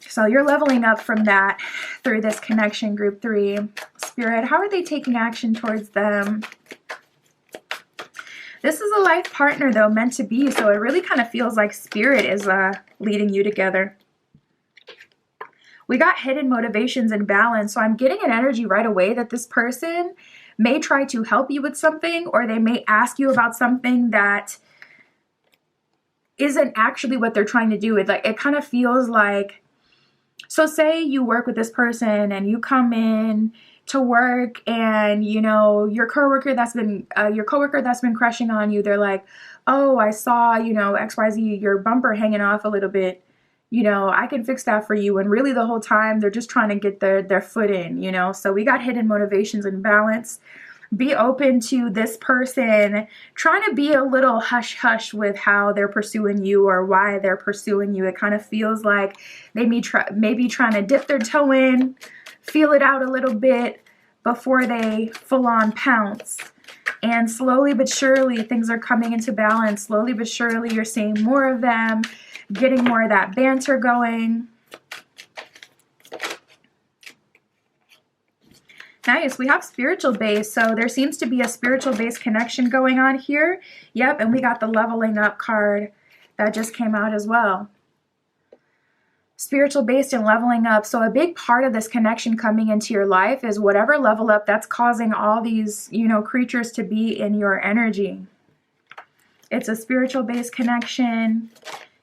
So you're leveling up from that through this connection, group 3. Spirit, how are they taking action towards them? This is a life partner, though, meant to be, so it really kind of feels like Spirit is leading you together. We got hidden motivations and balance, so I'm getting an energy right away that this person may try to help you with something, or they may ask you about something that isn't actually what they're trying to do. It kind of feels like, so say you work with this person and you come in to work, and you know your coworker that's been crushing on you, they're like, oh, I saw, you know, XYZ, your bumper hanging off a little bit, you know, I can fix that for you. And really the whole time they're just trying to get their foot in, you know. So we got hidden motivations and balance. Be open to this person trying to be a little hush hush with how they're pursuing you or why they're pursuing you. It kind of feels like they maybe trying to dip their toe in, feel it out a little bit before they full on pounce. And slowly but surely things are coming into balance. Slowly but surely you're seeing more of them, getting more of that banter going. Nice. We have spiritual base, so there seems to be a spiritual base connection going on here. Yep, and we got the leveling up card that just came out as well. Spiritual based and leveling up. So a big part of this connection coming into your life is whatever level up that's causing all these, you know, creatures to be in your energy. It's a spiritual based connection.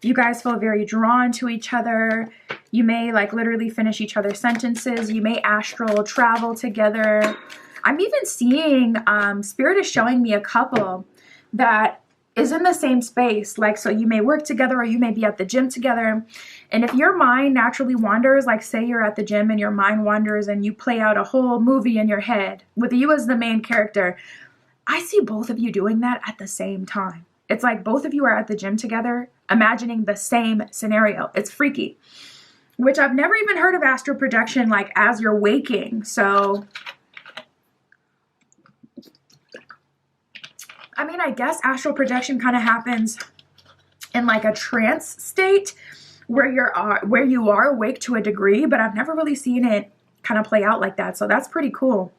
You guys feel very drawn to each other. You may like literally finish each other's sentences. You may astral travel together. I'm even seeing, Spirit is showing me a couple that is in the same space. Like, so you may work together, or you may be at the gym together. And if your mind naturally wanders, like say you're at the gym and your mind wanders and you play out a whole movie in your head with you as the main character, I see both of you doing that at the same time. It's like both of you are at the gym together, imagining the same scenario. It's freaky, which I've never even heard of astral projection like as you're waking. So, I mean, I guess astral projection kind of happens in like a trance state where you are awake to a degree, but I've never really seen it kind of play out like that. So that's pretty cool.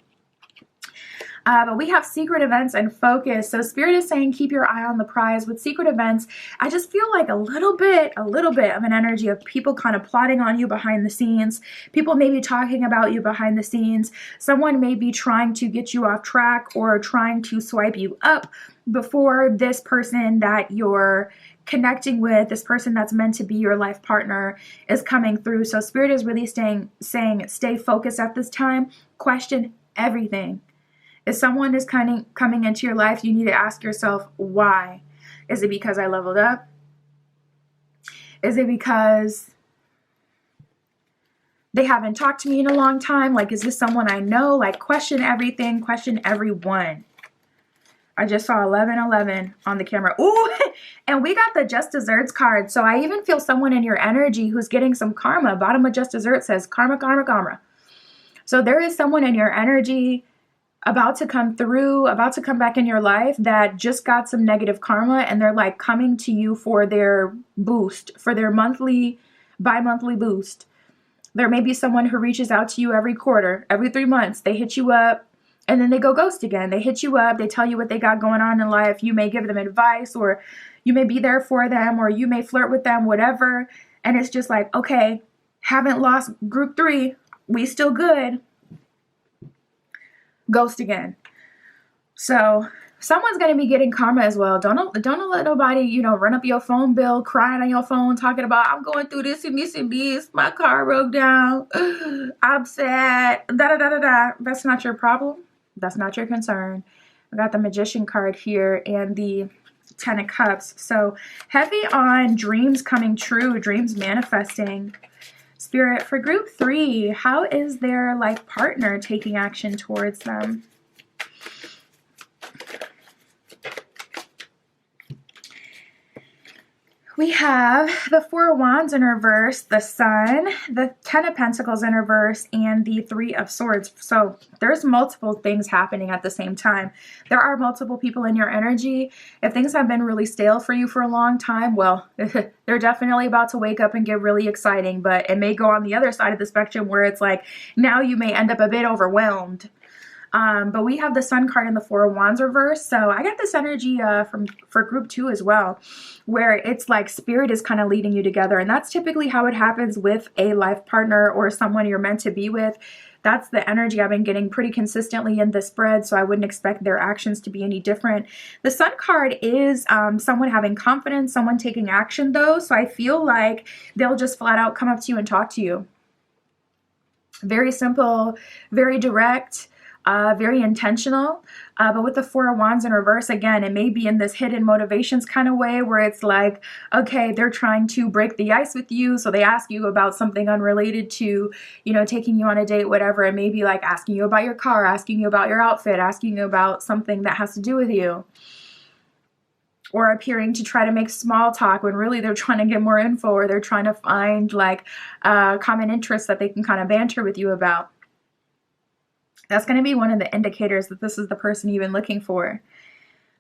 But we have secret events and focus. So Spirit is saying keep your eye on the prize. With secret events, I just feel like a little bit of an energy of people kind of plotting on you behind the scenes. People may be talking about you behind the scenes. Someone may be trying to get you off track or trying to swipe you up before this person that you're connecting with, this person that's meant to be your life partner, is coming through. So Spirit is really saying stay focused at this time. Question everything. If someone is coming into your life, you need to ask yourself, why? Is it because I leveled up? Is it because they haven't talked to me in a long time? Like, is this someone I know? Like, question everything, question everyone. I just saw 1111 on the camera. Ooh, and we got the Just Desserts card. So I even feel someone in your energy who's getting some karma. Bottom of Just Desserts says karma, karma, karma. So there is someone in your energy about to come through, about to come back in your life that just got some negative karma, and they're like coming to you for their boost, for their monthly, bi-monthly boost. There may be someone who reaches out to you every quarter, every 3 months. They hit you up and then they go ghost again. They hit you up, they tell you what they got going on in life. You may give them advice, or you may be there for them, or you may flirt with them, whatever. And it's just like, okay, haven't lost group 3. We still good. Ghost again. So someone's going to be getting karma as well. Don't let nobody, run up your phone bill, crying on your phone, talking about, I'm going through this and this and this. My car broke down. I'm sad. Da-da-da-da-da. That's not your problem. That's not your concern. I got the Magician card here and the 10 of Cups. So heavy on dreams coming true, dreams manifesting. Spirit, for group 3, how is their life partner taking action towards them? We have the 4 of Wands in reverse, the Sun, the 10 of Pentacles in reverse, and the 3 of Swords. So there's multiple things happening at the same time. There are multiple people in your energy. If things have been really stale for you for a long time, well, they're definitely about to wake up and get really exciting. But it may go on the other side of the spectrum where it's like, now you may end up a bit overwhelmed. But we have the Sun card in the 4 of Wands reverse. So I got this energy for group 2 as well, where it's like spirit is kind of leading you together. And that's typically how it happens with a life partner or someone you're meant to be with. That's the energy I've been getting pretty consistently in this spread, so I wouldn't expect their actions to be any different. The Sun card is someone having confidence, someone taking action though. So I feel like they'll just flat out come up to you and talk to you. Very simple, very direct. Very intentional, but with the 4 of Wands in reverse, again, it may be in this hidden motivations kind of way where it's like, okay, they're trying to break the ice with you, so they ask you about something unrelated to, taking you on a date, whatever. It may be like asking you about your car, asking you about your outfit, asking you about something that has to do with you, or appearing to try to make small talk when really they're trying to get more info, or they're trying to find like common interests that they can kind of banter with you about. That's going to be one of the indicators that this is the person you've been looking for.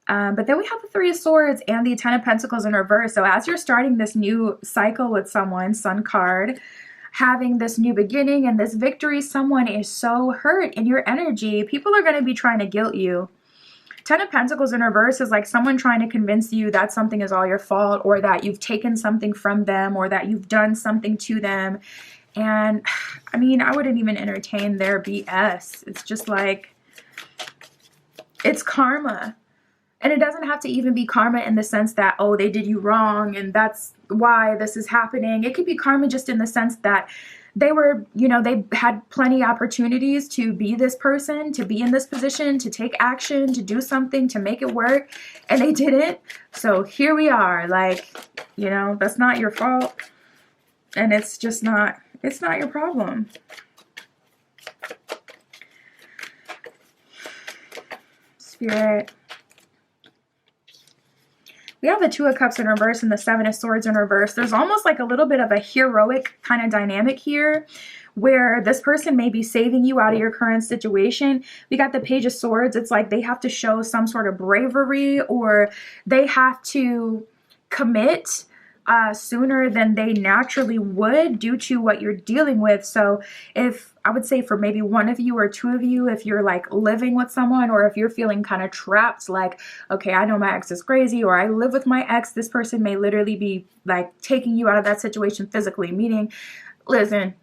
But then we have the 3 of Swords and the 10 of Pentacles in reverse. So as you're starting this new cycle with someone, Sun card, having this new beginning and this victory, someone is so hurt in your energy. People are going to be trying to guilt you. 10 of Pentacles in reverse is like someone trying to convince you that something is all your fault, or that you've taken something from them, or that you've done something to them. And I mean, I wouldn't even entertain their BS. It's just like, it's karma. And it doesn't have to even be karma in the sense that, oh, they did you wrong and that's why this is happening. It could be karma just in the sense that they were, they had plenty opportunities to be this person, to be in this position, to take action, to do something, to make it work, and they didn't. So here we are, like, that's not your fault. And it's just not. It's not your problem. Spirit. We have the 2 of Cups in reverse and the 7 of Swords in reverse. There's almost like a little bit of a heroic kind of dynamic here, where this person may be saving you out of your current situation. We got the Page of Swords. It's like they have to show some sort of bravery, or they have to commit sooner than they naturally would due to what you're dealing with. So if I would say for maybe one of you or 2 of you, if you're like living with someone, or if you're feeling kind of trapped, like, okay, I know my ex is crazy, or I live with my ex, this person may literally be like taking you out of that situation physically, meaning, listen,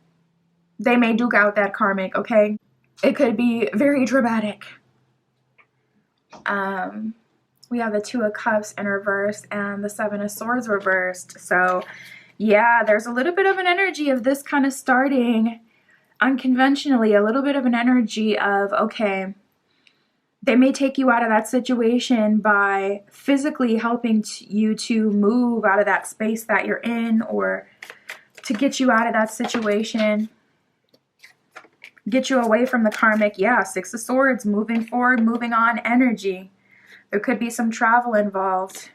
they may duke out that karmic, okay? It could be very dramatic. We have the 2 of Cups in reverse and the 7 of Swords reversed. So yeah, there's a little bit of an energy of this kind of starting unconventionally, a little bit of an energy of, okay, they may take you out of that situation by physically helping you to move out of that space that you're in, or to get you out of that situation, get you away from the karmic. Yeah, 6 of Swords, moving forward, moving on energy. There could be some travel involved.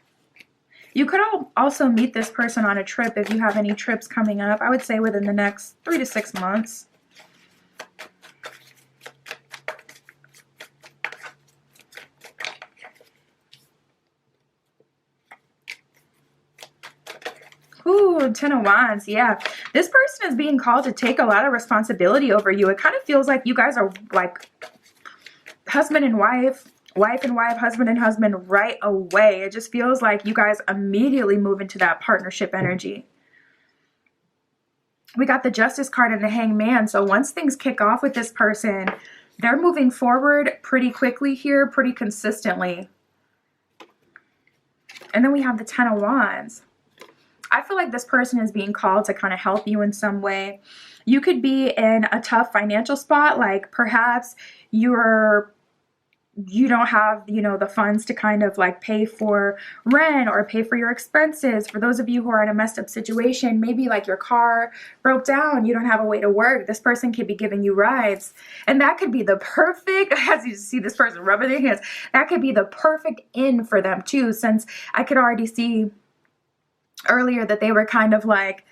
You could also meet this person on a trip if you have any trips coming up. I would say within the next 3 to 6 months. Ooh, 10 of Wands. Yeah. This person is being called to take a lot of responsibility over you. It kind of feels like you guys are like husband and wife, wife and wife, husband and husband right away. It just feels like you guys immediately move into that partnership energy. We got the Justice card and the Hangman. So once things kick off with this person, they're moving forward pretty quickly here, pretty consistently. And then we have the 10 of Wands. I feel like this person is being called to kind of help you in some way. You could be in a tough financial spot, like perhaps you don't have, you know, the funds to kind of like pay for rent or pay for your expenses. For those of you who are in a messed up situation, maybe like your car broke down, you don't have a way to work. This person could be giving you rides. And that could be the perfect, as you see this person rubbing their hands, that could be the perfect in for them too, since I could already see earlier that they were kind of like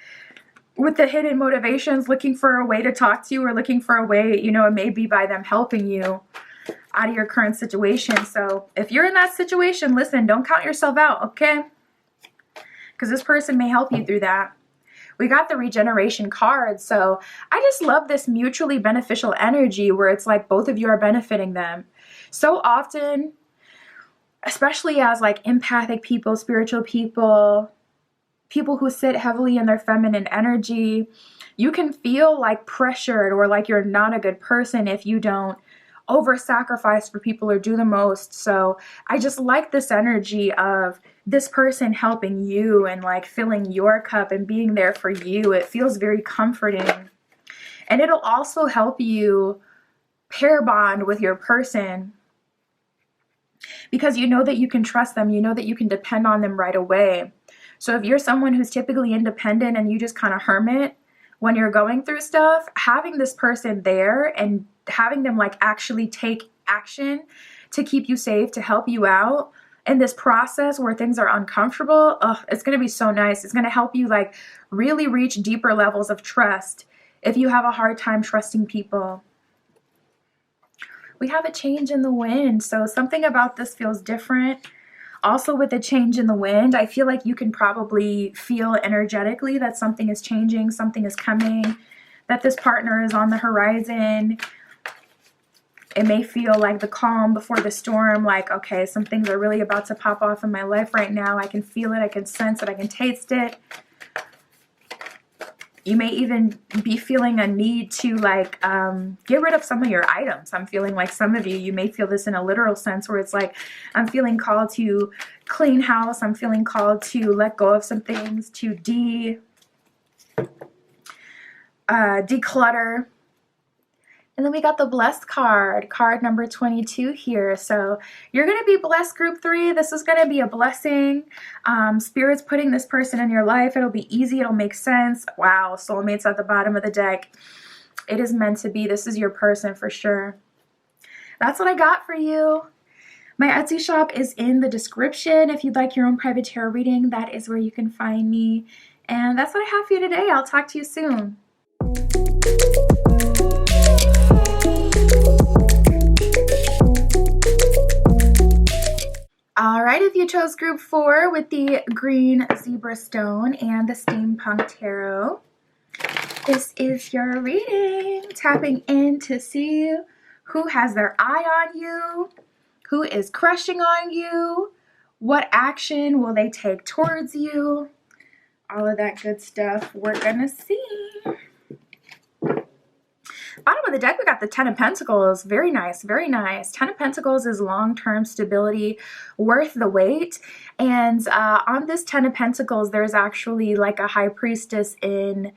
with the hidden motivations, looking for a way to talk to you or looking for a way, you know, it may be by them helping you out of your current situation. So if you're in that situation, listen, don't count yourself out, okay? Because this person may help you through that. We got the Regeneration card. So I just love this mutually beneficial energy where it's like both of you are benefiting them. So often, especially as like empathic people, spiritual people, people who sit heavily in their feminine energy, you can feel like pressured or like you're not a good person if you don't over-sacrifice for people or do the most. So I just like this energy of this person helping you and like filling your cup and being there for you. It feels very comforting. And it'll also help you pair bond with your person because you know that you can trust them. You know that you can depend on them right away. So if you're someone who's typically independent and you just kind of hermit when you're going through stuff, having this person there and having them like actually take action to keep you safe, to help you out in this process where things are uncomfortable, it's going to be so nice. It's going to help you like really reach deeper levels of trust if you have a hard time trusting people. We have a change in the wind, so something about this feels different. Also with the change in the wind, I feel like you can probably feel energetically that something is changing, something is coming, that this partner is on the horizon. It may feel like the calm before the storm, like, okay, some things are really about to pop off in my life right now. I can feel it, I can sense it, I can taste it. You may even be feeling a need to like get rid of some of your items. I'm feeling like some of you may feel this in a literal sense where it's like, I'm feeling called to clean house. I'm feeling called to let go of some things, to declutter. And then we got the Blessed card, card number 22 here. So you're going to be blessed, group 3. This is going to be a blessing. Spirit's putting this person in your life. It'll be easy. It'll make sense. Wow, soulmates at the bottom of the deck. It is meant to be. This is your person for sure. That's what I got for you. My Etsy shop is in the description. If you'd like your own private tarot reading, that is where you can find me. And that's what I have for you today. I'll talk to you soon. All right, if you chose group 4 with the green zebra stone and the steampunk tarot, this is your reading. Tapping in to see who has their eye on you, who is crushing on you, what action will they take towards you, all of that good stuff we're gonna see. Bottom of the deck, we got the 10 of Pentacles. Very nice, very nice. 10 of Pentacles is long-term stability, worth the wait. And on this 10 of Pentacles, there's actually like a High Priestess in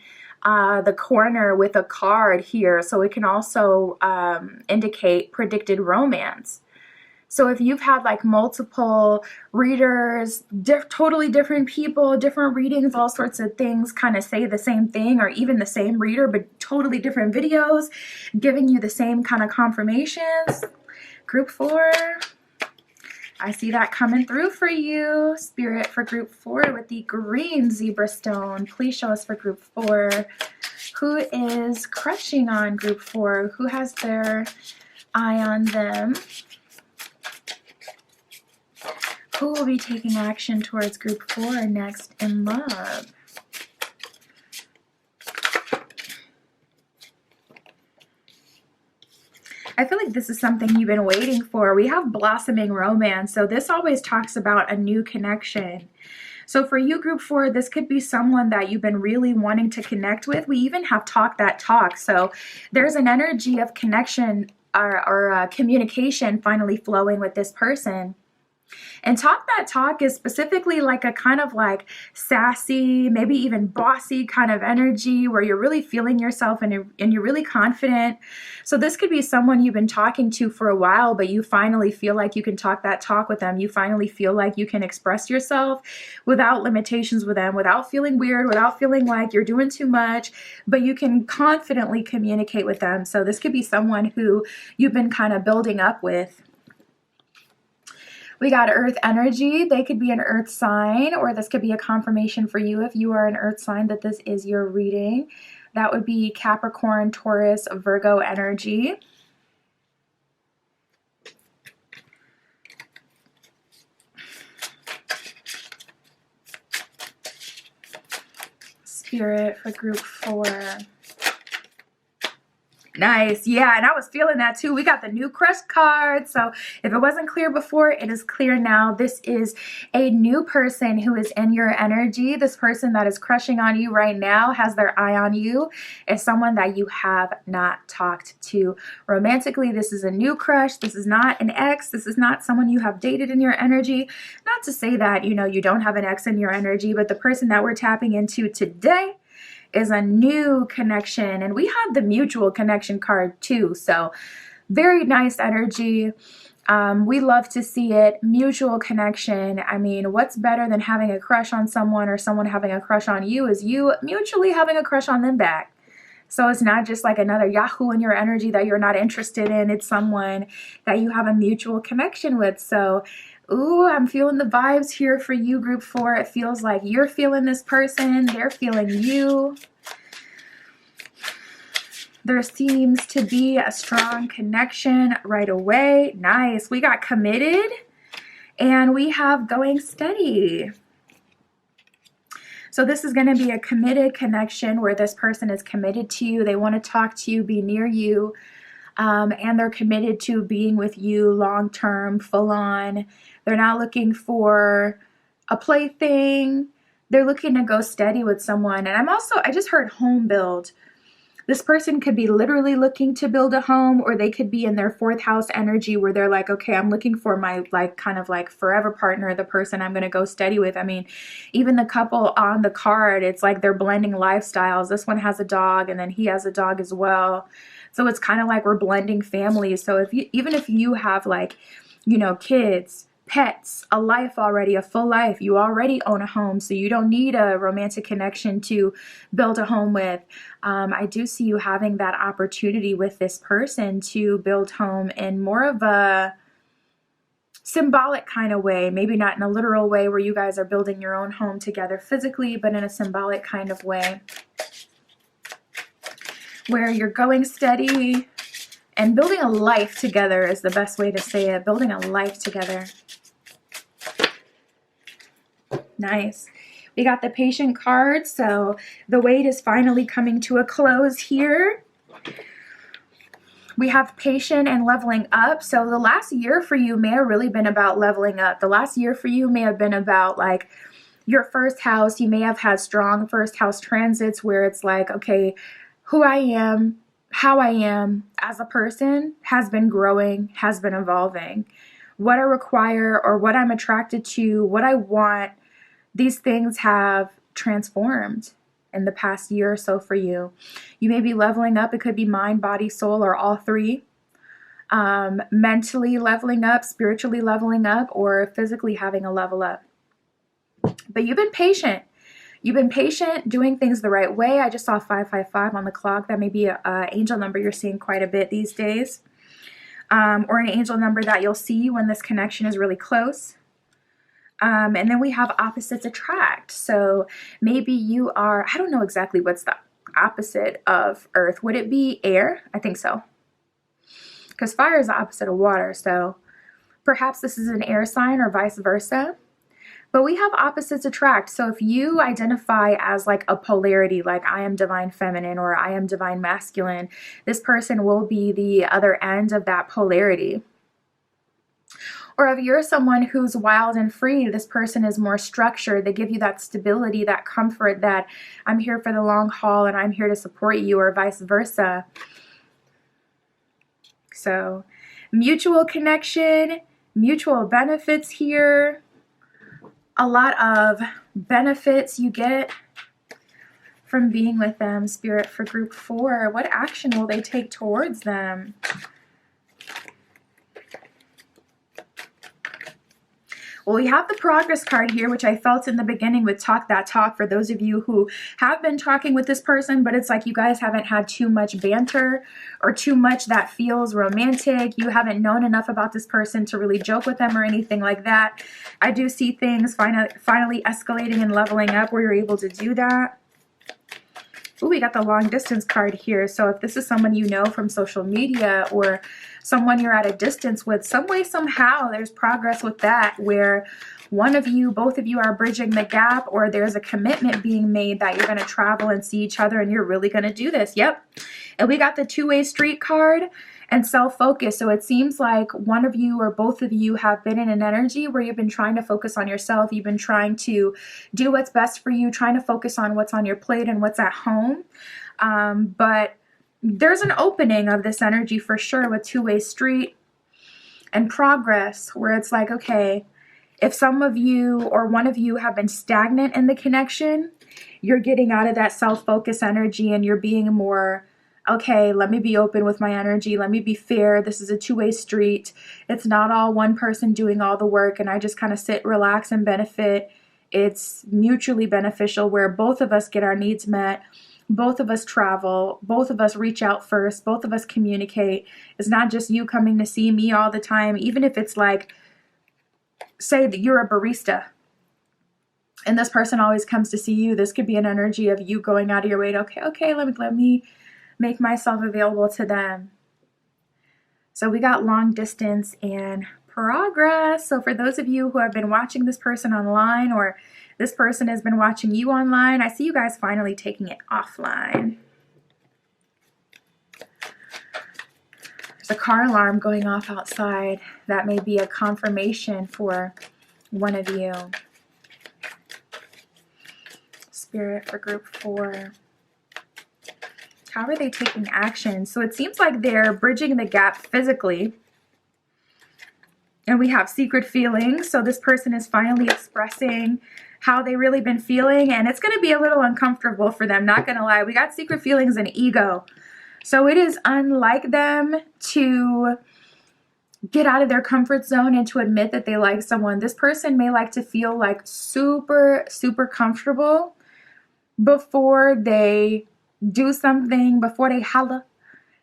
the corner with a card here. So it can also indicate predicted romance. So if you've had like multiple readers, totally different people, different readings, all sorts of things kind of say the same thing, or even the same reader, but totally different videos, giving you the same kind of confirmations. Group 4, I see that coming through for you, Spirit, for group 4 with the green zebra stone. Please show us for group 4. Who is crushing on group 4? Who has their eye on them? Who will be taking action towards group 4 next in love? I feel like this is something you've been waiting for. We have blossoming romance, so this always talks about a new connection. So for you, group 4, this could be someone that you've been really wanting to connect with. We even have talk that talk. So there's an energy of connection or communication finally flowing with this person. And talk that talk is specifically like a kind of like sassy, maybe even bossy kind of energy where you're really feeling yourself and you're really confident. So this could be someone you've been talking to for a while, but you finally feel like you can talk that talk with them. You finally feel like you can express yourself without limitations with them, without feeling weird, without feeling like you're doing too much, but you can confidently communicate with them. So this could be someone who you've been kind of building up with. We got earth energy. They could be an earth sign, or this could be a confirmation for you if you are an earth sign that this is your reading. That would be Capricorn, Taurus, Virgo energy. Spirit for group 4. Nice. Yeah, and I was feeling that too. We got the new crush card. So if it wasn't clear before, it is clear now. This is a new person who is in your energy. This person that is crushing on you right now, has their eye on you, is someone that you have not talked to romantically. This is a new crush. This is not an ex. This is not someone you have dated in your energy. Not to say that, you know, you don't have an ex in your energy, but the person that we're tapping into today is a new connection, and we have the mutual connection card too, so very nice energy. We love to see it. Mutual connection. I mean, what's better than having a crush on someone or someone having a crush on you is you mutually having a crush on them back. So it's not just like another Yahoo in your energy that you're not interested in. It's someone that you have a mutual connection with. So ooh, I'm feeling the vibes here for you, group 4. It feels like you're feeling this person. They're feeling you. There seems to be a strong connection right away. Nice. We got committed and we have going steady. So this is going to be a committed connection where this person is committed to you. They want to talk to you, be near you. And they're committed to being with you long-term, full-on. They're not looking for a plaything. They're looking to go steady with someone. And I just heard home build. This person could be literally looking to build a home, or they could be in their 4th house energy where they're like, okay, I'm looking for my kind of forever partner, the person I'm going to go steady with. I mean, even the couple on the card, it's like they're blending lifestyles. This one has a dog and then he has a dog as well. So it's kind of like we're blending families. So even if you have kids, pets, a life already, a full life, you already own a home, so you don't need a romantic connection to build a home with. I do see you having that opportunity with this person to build home in more of a symbolic kind of way, maybe not in a literal way where you guys are building your own home together physically, but in a symbolic kind of way where you're going steady and building a life together is the best way to say it. Building a life together. Nice. We got the patient card, so the wait is finally coming to a close here. We have patient and leveling up. So the last year for you may have really been about leveling up. The last year for you may have been about your 1st house. You may have had strong 1st house transits where it's like, okay, who I am, how I am as a person has been growing, has been evolving. What I require or what I'm attracted to, what I want, these things have transformed in the past year or so for you. You may be leveling up. It could be mind, body, soul, or all 3. Mentally leveling up, spiritually leveling up, or physically having a level up. But you've been patient. You've been patient, doing things the right way. I just saw 555 on the clock. That may be an angel number you're seeing quite a bit these days. or an angel number that you'll see when this connection is really close. And then we have opposites attract. So maybe you are, I don't know exactly what's the opposite of earth. Would it be air? I think so. Because fire is the opposite of water. So perhaps this is an air sign or vice versa. But we have opposites attract. So if you identify as like a polarity, like I am divine feminine or I am divine masculine, this person will be the other end of that polarity. Or if you're someone who's wild and free, this person is more structured. They give you that stability, that comfort, that I'm here for the long haul and I'm here to support you, or vice versa. So mutual connection, mutual benefits here. A lot of benefits you get from being with them. Spirit, for group 4, what action will they take towards them? Well, we have the progress card here, which I felt in the beginning with Talk That Talk for those of you who have been talking with this person, but it's like you guys haven't had too much banter or too much that feels romantic. You haven't known enough about this person to really joke with them or anything like that. I do see things finally escalating and leveling up where you're able to do that. Ooh, we got the long distance card here. So if this is someone you know from social media or someone you're at a distance with, some way, somehow, there's progress with that where one of you, both of you are bridging the gap, or there's a commitment being made that you're going to travel and see each other and you're really going to do this. Yep. And we got the two-way street card and self-focus. So it seems like one of you or both of you have been in an energy where you've been trying to focus on yourself. You've been trying to do what's best for you, trying to focus on what's on your plate and what's at home. But there's an opening of this energy for sure with two-way street and progress, where it's like, okay, if some of you or one of you have been stagnant in the connection, you're getting out of that self-focus energy and you're being more, okay, let me be open with my energy. Let me be fair. This is a two-way street. It's not all one person doing all the work and I just kind of sit, relax, and benefit. It's mutually beneficial where both of us get our needs met. Both of us travel, both of us reach out first, both of us communicate. It's not just you coming to see me all the time, even if it's like, say that you're a barista and this person always comes to see you. This could be an energy of you going out of your way to, okay, let me make myself available to them. So we got long distance and progress. So for those of you who have been watching this person online, or this person has been watching you online, I see you guys finally taking it offline. There's a car alarm going off outside. That may be a confirmation for one of you. Spirit, for group 4. How are they taking action? So it seems like they're bridging the gap physically. And we have secret feelings. So this person is finally expressing how they really been feeling. And it's going to be a little uncomfortable for them, not going to lie. We got secret feelings and ego. So it is unlike them to get out of their comfort zone and to admit that they like someone. This person may like to feel like super, super comfortable before they do something, before they holla.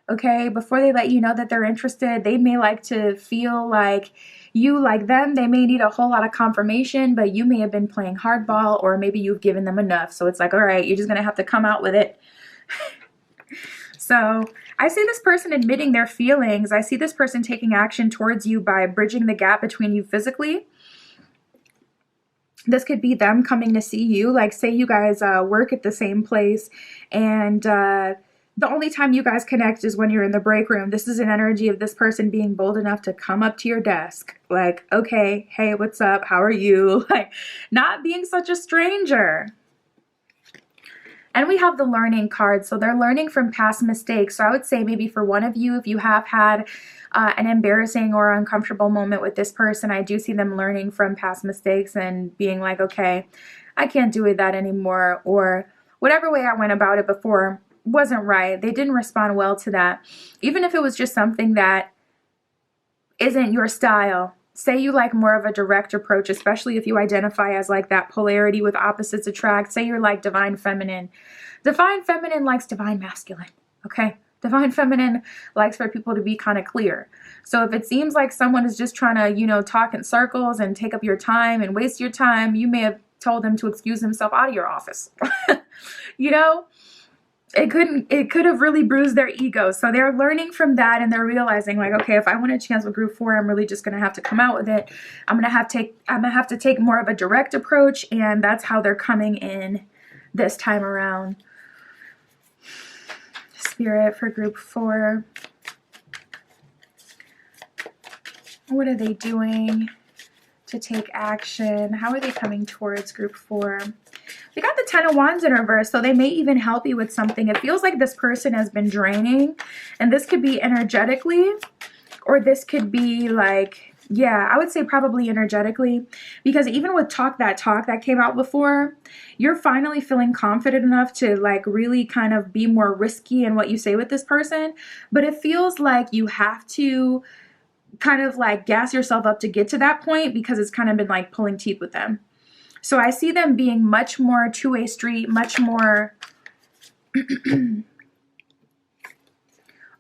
Okay, before they let you know that they're interested. They may like to feel like you like them. They may need a whole lot of confirmation, but you may have been playing hardball, or maybe you've given them enough. So it's like, all right, you're just going to have to come out with it. So I see this person admitting their feelings. I see this person taking action towards you by bridging the gap between you physically. This could be them coming to see you. Like, say you guys work at the same place, and the only time you guys connect is when you're in the break room. This is an energy of this person being bold enough to come up to your desk. Like, okay, hey, what's up? How are you? Like, not being such a stranger. And we have the learning card. So they're learning from past mistakes. So I would say maybe for one of you, if you have had an embarrassing or uncomfortable moment with this person, I do see them learning from past mistakes and being like, okay, I can't do that anymore. Or whatever way I went about it before wasn't right. They didn't respond well to that. Even if it was just something that isn't your style. Say you like more of a direct approach, especially if you identify as like that polarity with opposites attract. Say you're like divine feminine. Divine feminine likes divine masculine. Okay? Divine Feminine likes for people to be kind of clear. So if it seems like someone is just trying to, you know, talk in circles and take up your time and waste your time, you may have told them to excuse himself out of your office. You know, it could have really bruised their ego. So they're learning from that, and they're realizing like, okay, if I want a chance with group 4, I'm really just going to have to come out with it. I'm going to have to take more of a direct approach, and that's how they're coming in this time around. Spirit for group 4. What are they doing to take action? How are they coming towards group 4? We got the 10 of Wands in reverse, so they may even help you with something. It feels like this person has been draining, and this could be energetically, or this could be like, yeah, I would say probably energetically, because even with talk that came out before, you're finally feeling confident enough to like really kind of be more risky in what you say with this person, but it feels like you have to kind of like gas yourself up to get to that point, because it's kind of been like pulling teeth with them. So I see them being much more two-way street, much more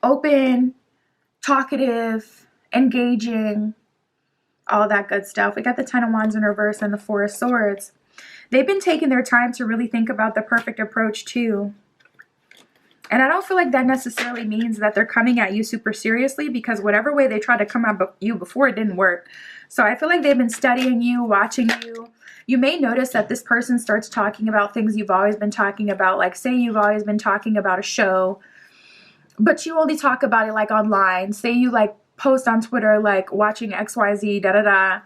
open, talkative, engaging, all that good stuff. We got the 10 of Wands in reverse and the 4 of Swords. They've been taking their time to really think about the perfect approach too. And I don't feel like that necessarily means that they're coming at you super seriously, because whatever way they tried to come at you before, it didn't work. So I feel like they've been studying you, watching you. You may notice that this person starts talking about things you've always been talking about. Like say you've always been talking about a show, but you only talk about it like online. Say you like post on Twitter like watching XYZ, da-da-da.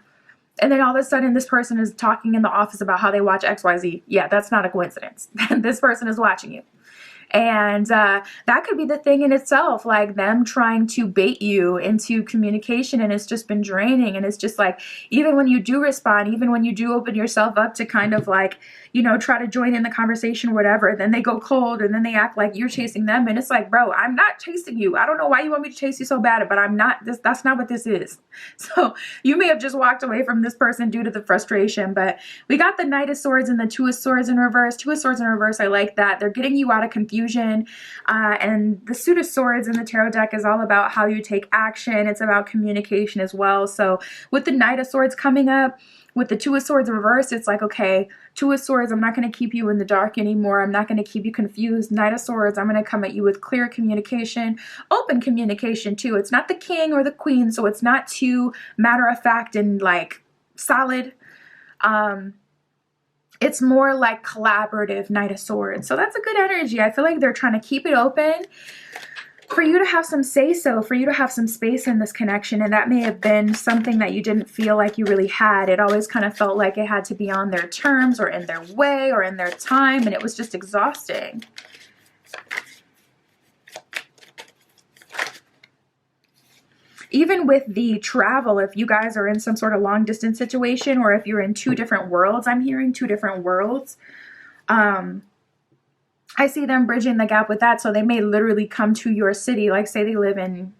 And then all of a sudden this person is talking in the office about how they watch XYZ. Yeah, that's not a coincidence. This person is watching you. And that could be the thing in itself, like them trying to bait you into communication, and it's just been draining. And it's just like, even when you do respond, even when you do open yourself up to kind of like, you know, try to join in the conversation, whatever, then they go cold, and then they act like you're chasing them. And it's like, bro, I'm not chasing you. I don't know why you want me to chase you so bad, but I'm not. That's not what this is. So you may have just walked away from this person due to the frustration. But we got the Knight of Swords and the 2 of Swords in reverse. 2 of Swords in reverse, I like that. They're getting you out of confusion. And the Suit of Swords in the tarot deck is all about how you take action. It's about communication as well. So with the Knight of Swords coming up, with the 2 of Swords reversed, it's like, okay, 2 of Swords, I'm not going to keep you in the dark anymore. I'm not going to keep you confused. Knight of Swords, I'm going to come at you with clear communication, open communication too. It's not the king or the queen, so it's not too matter of fact and like solid. It's more like collaborative Knight of Swords. So that's a good energy. I feel like they're trying to keep it open for you to have some say-so, for you to have some space in this connection. And that may have been something that you didn't feel like you really had. It always kind of felt like it had to be on their terms or in their way or in their time. And it was just exhausting. Even with the travel, if you guys are in some sort of long distance situation, or if you're in 2 different worlds, I'm hearing 2 different worlds. I see them bridging the gap with that. So they may literally come to your city. Like say they live in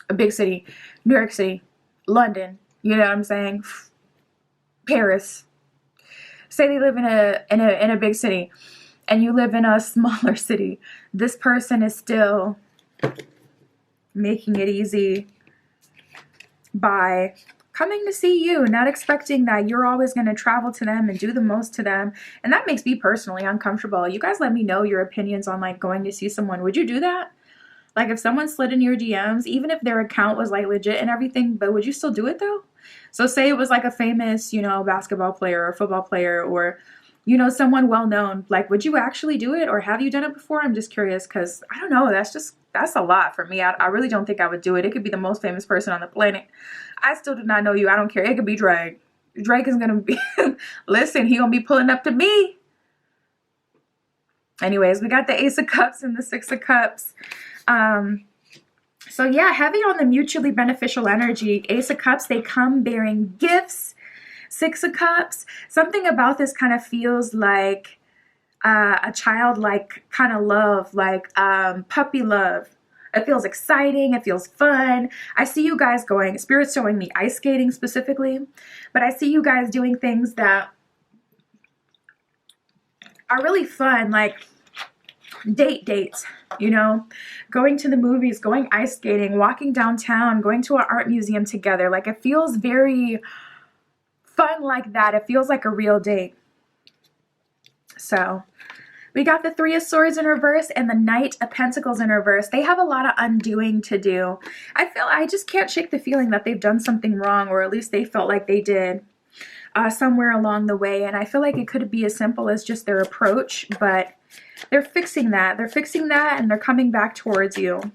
a big city, New York City, London, you know what I'm saying? Paris. Say they live in a big city and you live in a smaller city. This person is still making it easy by coming to see you, not expecting that you're always going to travel to them and do the most to them. And that makes me personally uncomfortable. You guys let me know your opinions on like going to see someone. Would you do that? Like if someone slid in your DMs, even if their account was like legit and everything, but would you still do it though? So say it was like a famous, you know, basketball player or football player, or, you know, someone well known, like, would you actually do it? Or have you done it before? I'm just curious, because I don't know. That's a lot for me. I really don't think I would do it. It could be the most famous person on the planet. I still do not know you. I don't care. It could be Drake. Drake is going to be, listen, he going to be pulling up to me. Anyways, we got the Ace of Cups and the 6 of Cups. So yeah, heavy on the mutually beneficial energy. Ace of Cups, they come bearing gifts. 6 of Cups, something about this kind of feels like a childlike kind of love, like puppy love. It feels exciting. It feels fun. I see you guys going, Spirit's showing me ice skating specifically, but I see you guys doing things that are really fun. Like dates, you know, going to the movies, going ice skating, walking downtown, going to an art museum together. Like, it feels very fun like that. It feels like a real date. So we got the Three of Swords in reverse and the Knight of Pentacles in reverse. They have a lot of undoing to do. I just can't shake the feeling that they've done something wrong, or at least they felt like they did somewhere along the way. And I feel like it could be as simple as just their approach, but they're fixing that. They're fixing that, and they're coming back towards you.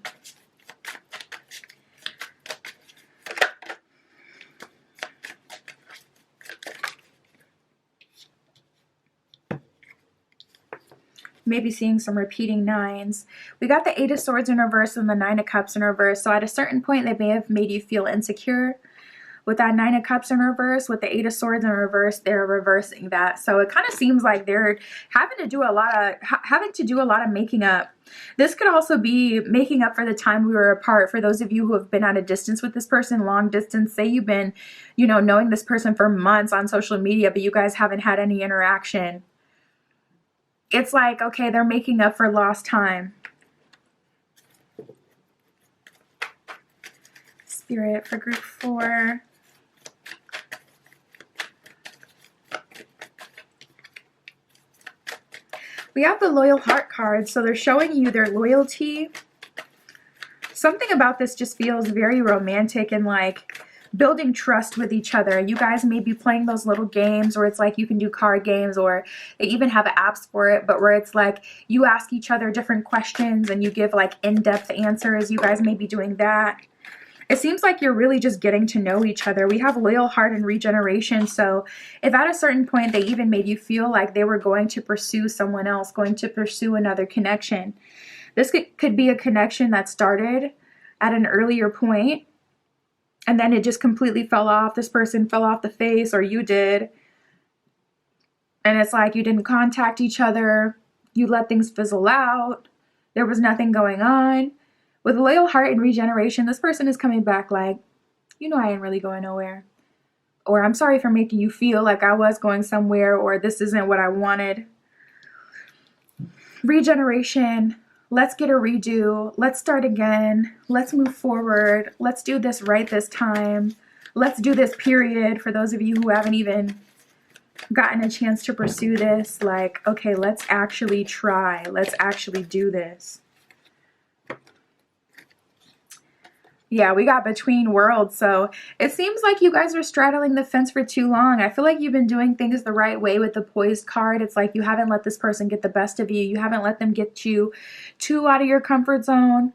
Maybe seeing some repeating nines. We got the Eight of Swords in reverse and the Nine of Cups in reverse. So at a certain point, they may have made you feel insecure. With that Nine of Cups in reverse, with the Eight of Swords in reverse, they're reversing that. So it kind of seems like they're having to do a lot of making up. This could also be making up for the time we were apart. For those of you who have been at a distance with this person, long distance, say you've been, you know, knowing this person for months on social media, but you guys haven't had any interaction. It's like, okay, they're making up for lost time. Spirit for group 4. We have the Loyal Heart card, so they're showing you their loyalty. Something about this just feels very romantic and like building trust with each other. You guys may be playing those little games where it's like you can do card games, or they even have apps for it, but where it's like you ask each other different questions and you give like in-depth answers. You guys may be doing that. It seems like you're really just getting to know each other. We have Loyal Heart and Regeneration. So if at a certain point they even made you feel like they were going to pursue someone else, going to pursue another connection, this could be a connection that started at an earlier point, and then it just completely fell off. This person fell off the face, or you did. And it's like you didn't contact each other. You let things fizzle out. There was nothing going on. With Loyal Heart and Regeneration, this person is coming back like, you know, I ain't really going nowhere. Or I'm sorry for making you feel like I was going somewhere, or this isn't what I wanted. Regeneration. Let's get a redo. Let's start again. Let's move forward. Let's do this right this time. Let's do this, period. For those of you who haven't even gotten a chance to pursue this, like, okay, let's actually try. Let's actually do this. Yeah, we got Between Worlds. So it seems like you guys are straddling the fence for too long. I feel like you've been doing things the right way with the Poised card. It's like you haven't let this person get the best of you. You haven't let them get you too out of your comfort zone.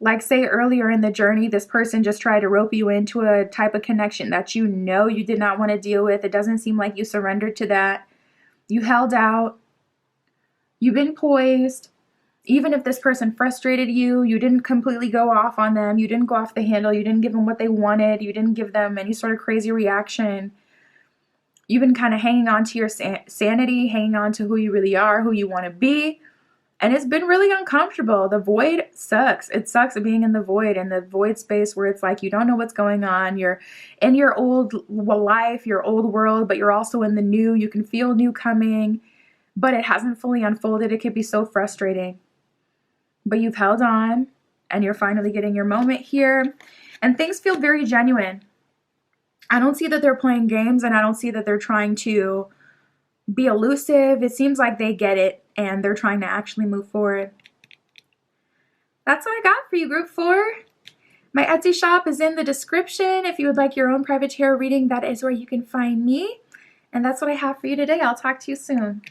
Like, say earlier in the journey, this person just tried to rope you into a type of connection that you know you did not want to deal with. It doesn't seem like you surrendered to that. You held out. You've been poised. Even if this person frustrated you, you didn't completely go off on them. You didn't go off the handle. You didn't give them what they wanted. You didn't give them any sort of crazy reaction. You've been kind of hanging on to your sanity, hanging on to who you really are, who you want to be. And it's been really uncomfortable. The void sucks. It sucks being in the void space where it's like you don't know what's going on. You're in your old life, your old world, but you're also in the new. You can feel new coming, but it hasn't fully unfolded. It can be so frustrating. But you've held on, and you're finally getting your moment here. And things feel very genuine. I don't see that they're playing games, and I don't see that they're trying to be elusive. It seems like they get it, and they're trying to actually move forward. That's what I got for you, Group 4. My Etsy shop is in the description. If you would like your own private tarot reading, that is where you can find me. And that's what I have for you today. I'll talk to you soon.